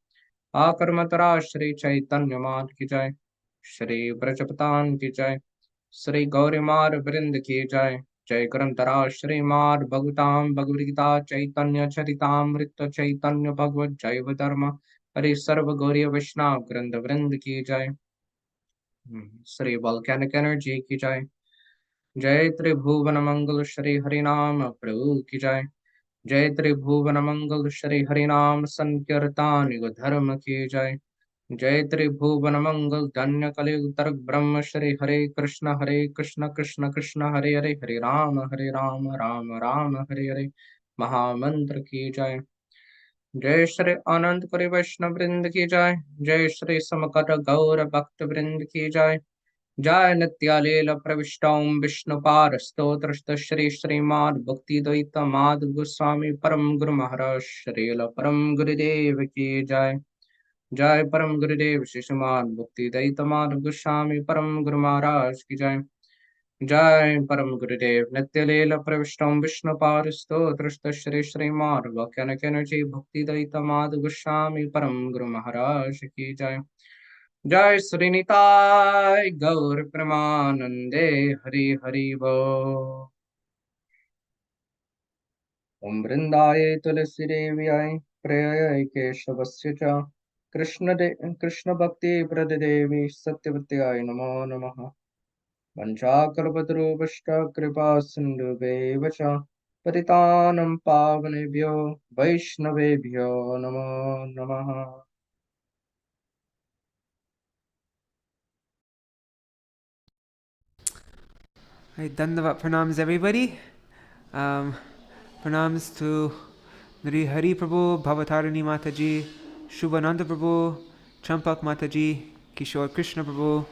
आकर मतरा श्री चैतन्य मान की जय। श्री ब्रजपतान की जय। श्री गौरीमार वृंद की जय। जय ग्रंथरा श्रीमार भगवताम भगवद्गीता चैतन्य चरितामृत चैतन्य भगवत जैव धर्म हरि सर्व गौरी वैष्णव ग्रंथ वृंद की जय। श्री वॉल्केनिक एनर्जी की जय। जय त्रिभुवन मंगल श्री हरिनाम प्रभु की जय। जय त्रिभुवन मंगल श्री हरिनाम संकीर्तन युग धर्म की जय। जय त्रिभुवन मंगल धन्य कलियुग तर्क ब्रह्म श्री हरे कृष्ण कृष्ण कृष्ण हरे हरे हरे राम राम राम हरे हरे महामंत्र की जय। जय श्री अनंत पुरी वैष्णव वृंद की जय। जय श्री समकट गौर भक्त वृंद की जय। जय नित्यालेल प्रविष्टों विष्णुपाद स्तोत्र श्री श्रीमाद भक्ति द्वैत माधव गोस्वामी परम गुरु महाराज श्रील परम गुरुदेव की जय। जय परम गुरुदेव शिशुमान भक्ति दैत माधव गोस्वामी परम गुरु महाराज की जय। जय परम गुरुदेव नित्यलील प्रविष्टम विष्णुपाद स्तोत्र श्री श्रीमान व्याख्यानचि भक्ति दैत माधव गोस्वामी परम गुरु महाराज की जय। जय श्री निताय गौर प्रेमानंदे हरि हरि बोल। Om Vrindaye Tulsi Devyaye Prayay Keshavasya Cha Krishna Bhakti Pradadevi Satyavatyaya Namo Namaha Vanchakalpatarubhashta Kripa Sindhubheva Cha Patitanam Pavanebhyo Vaishnavebhyo Namo Namaha. Right, Dandavat pranams everybody. Pranams to Nri Hari Prabhu, Bhavatarani Mataji, Shubhananda Prabhu, Champak Mataji, Kishore Krishna Prabhu,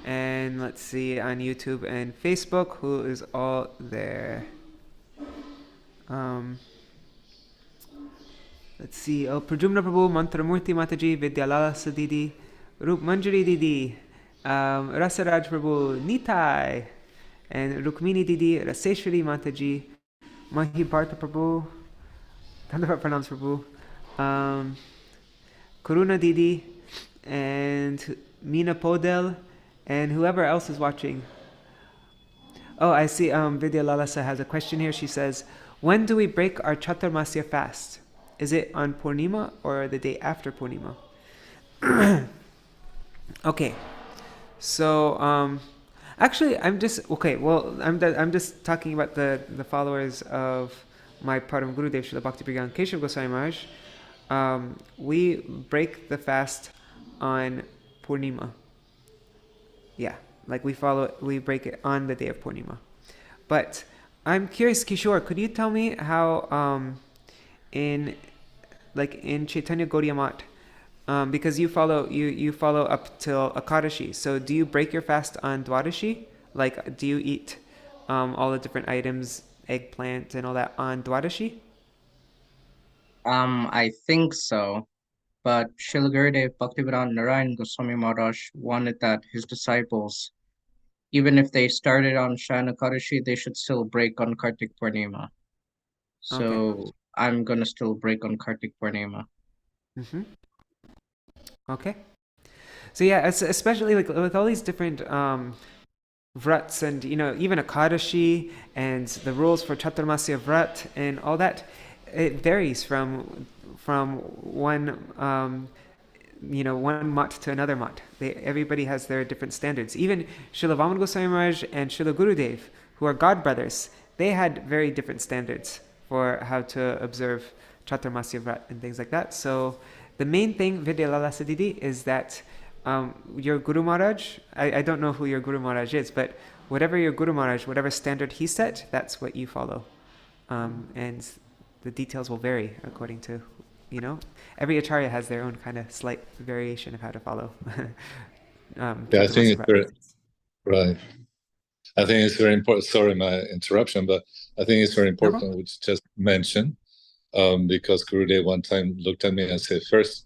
and let's see on YouTube and Facebook who is all there. Let's see, Prajumna Prabhu, Mantramurti Mataji, Vidyalala Sadidi, Rup Manjari Didi, Rasaraj Prabhu, Nitai, and Rukmini Didi, Raseshwari Mataji, Mahi Bharta Prabhu, Dandavat Pranams Prabhu, Karuna Didi, and Meena Podel, and whoever else is watching. Oh, I see Vidya Lalasa has a question here. She says, when do we break our Chaturmasya fast? Is it on Purnima or the day after Purnima? Okay, so actually I'm just just talking about the followers of my Param Gurudev Srila Bhakti Pragyan Keshav Goswami Maharaj. We break the fast on Purnima. Yeah, like we break it on the day of Purnima. But I'm curious, Kishore, could you tell me how in Chaitanya Gaudiya Math, because you follow up till Akadashi, so do you break your fast on Dwadashi? Like, do you eat all the different items, eggplant and all that on Dwadashi? I think so, but Srila Gurudev Bhaktivedanta Narayan Goswami Maharaj wanted that his disciples, even if they started on Shayana Kadashi, they should still break on Kartik Purnima. Okay. So I'm gonna still break on Kartik Purnima. Okay. So yeah, especially like with all these different vrats and even Akadashi and the rules for Chaturmasya Vrat and all that, it varies from one one mat to another mat. Everybody has their different standards. Even Srila Vaman Goswami Maharaj and Srila Gurudev, who are god brothers, they had very different standards for how to observe Chaturmasya Vrat and things like that. So the main thing, Vidya Lalasa Didi, is that your Guru Maharaj, I don't know who your Guru Maharaj is, but whatever your Guru Maharaj, whatever standard he set, that's what you follow. And the details will vary according to, every Acharya has their own kind of slight variation of how to follow. Yeah, I think it's very, right. I think it's very important. Sorry, my interruption, but I think it's very important what you just mentioned, because Gurudev one time looked at me and said, first,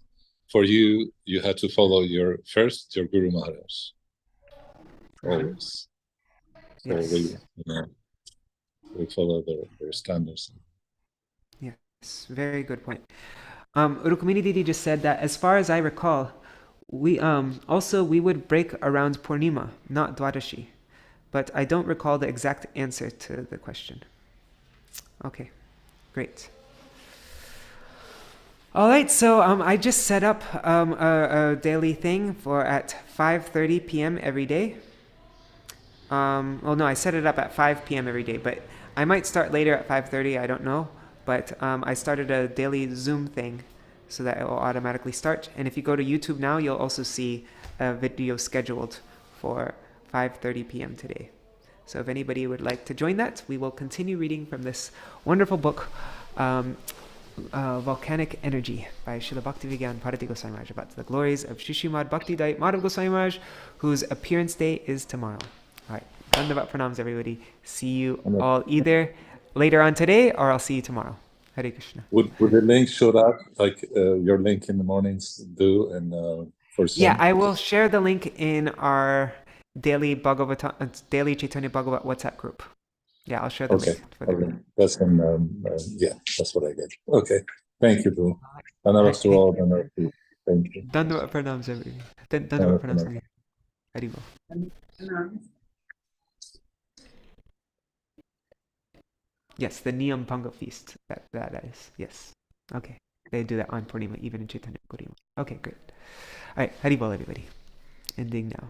for you had to follow your Guru Maharaj. Always. So Yes. we follow their standards. Yes, very good point. Rukmini Didi just said that as far as I recall, we would break around Purnima, not Dwadashi. But I don't recall the exact answer to the question. Okay, great. All right, so I just set up a daily thing for at 5:30 p.m. every day. I set it up at 5 p.m. every day, but I might start later at 5:30, I don't know. But I started a daily Zoom thing so that it will automatically start. And if you go to YouTube now, you'll also see a video scheduled for 5:30 p.m. today. So if anybody would like to join that, we will continue reading from this wonderful book, Volcanic Energy by Srila Bhakti Vijñāna Bhāratī Goswami Maharaj, about the glories of Śrīmad Bhakti Dayita Mādhava Goswami Maharaj, whose appearance day is tomorrow. All right, Dandavat pranams everybody. See you all either later on today or I'll see you tomorrow. Hare Krishna. Would the link show up like your link in the mornings do and for Zoom? Yeah, I will share the link in our daily Chaitanya Bhagavat WhatsApp group. Yeah, I'll share the link. Okay. That's that's what I get. Okay. Thank you, bro. Thank you. Dandavat pranams everybody. Dandavat pranams. Haribol. Yes, the Niyam Panga feast. That is. Yes. Okay. They do that on Purnima, even in Chaitanya Purnima. Okay, great. All right, Haribol, everybody. Ending now.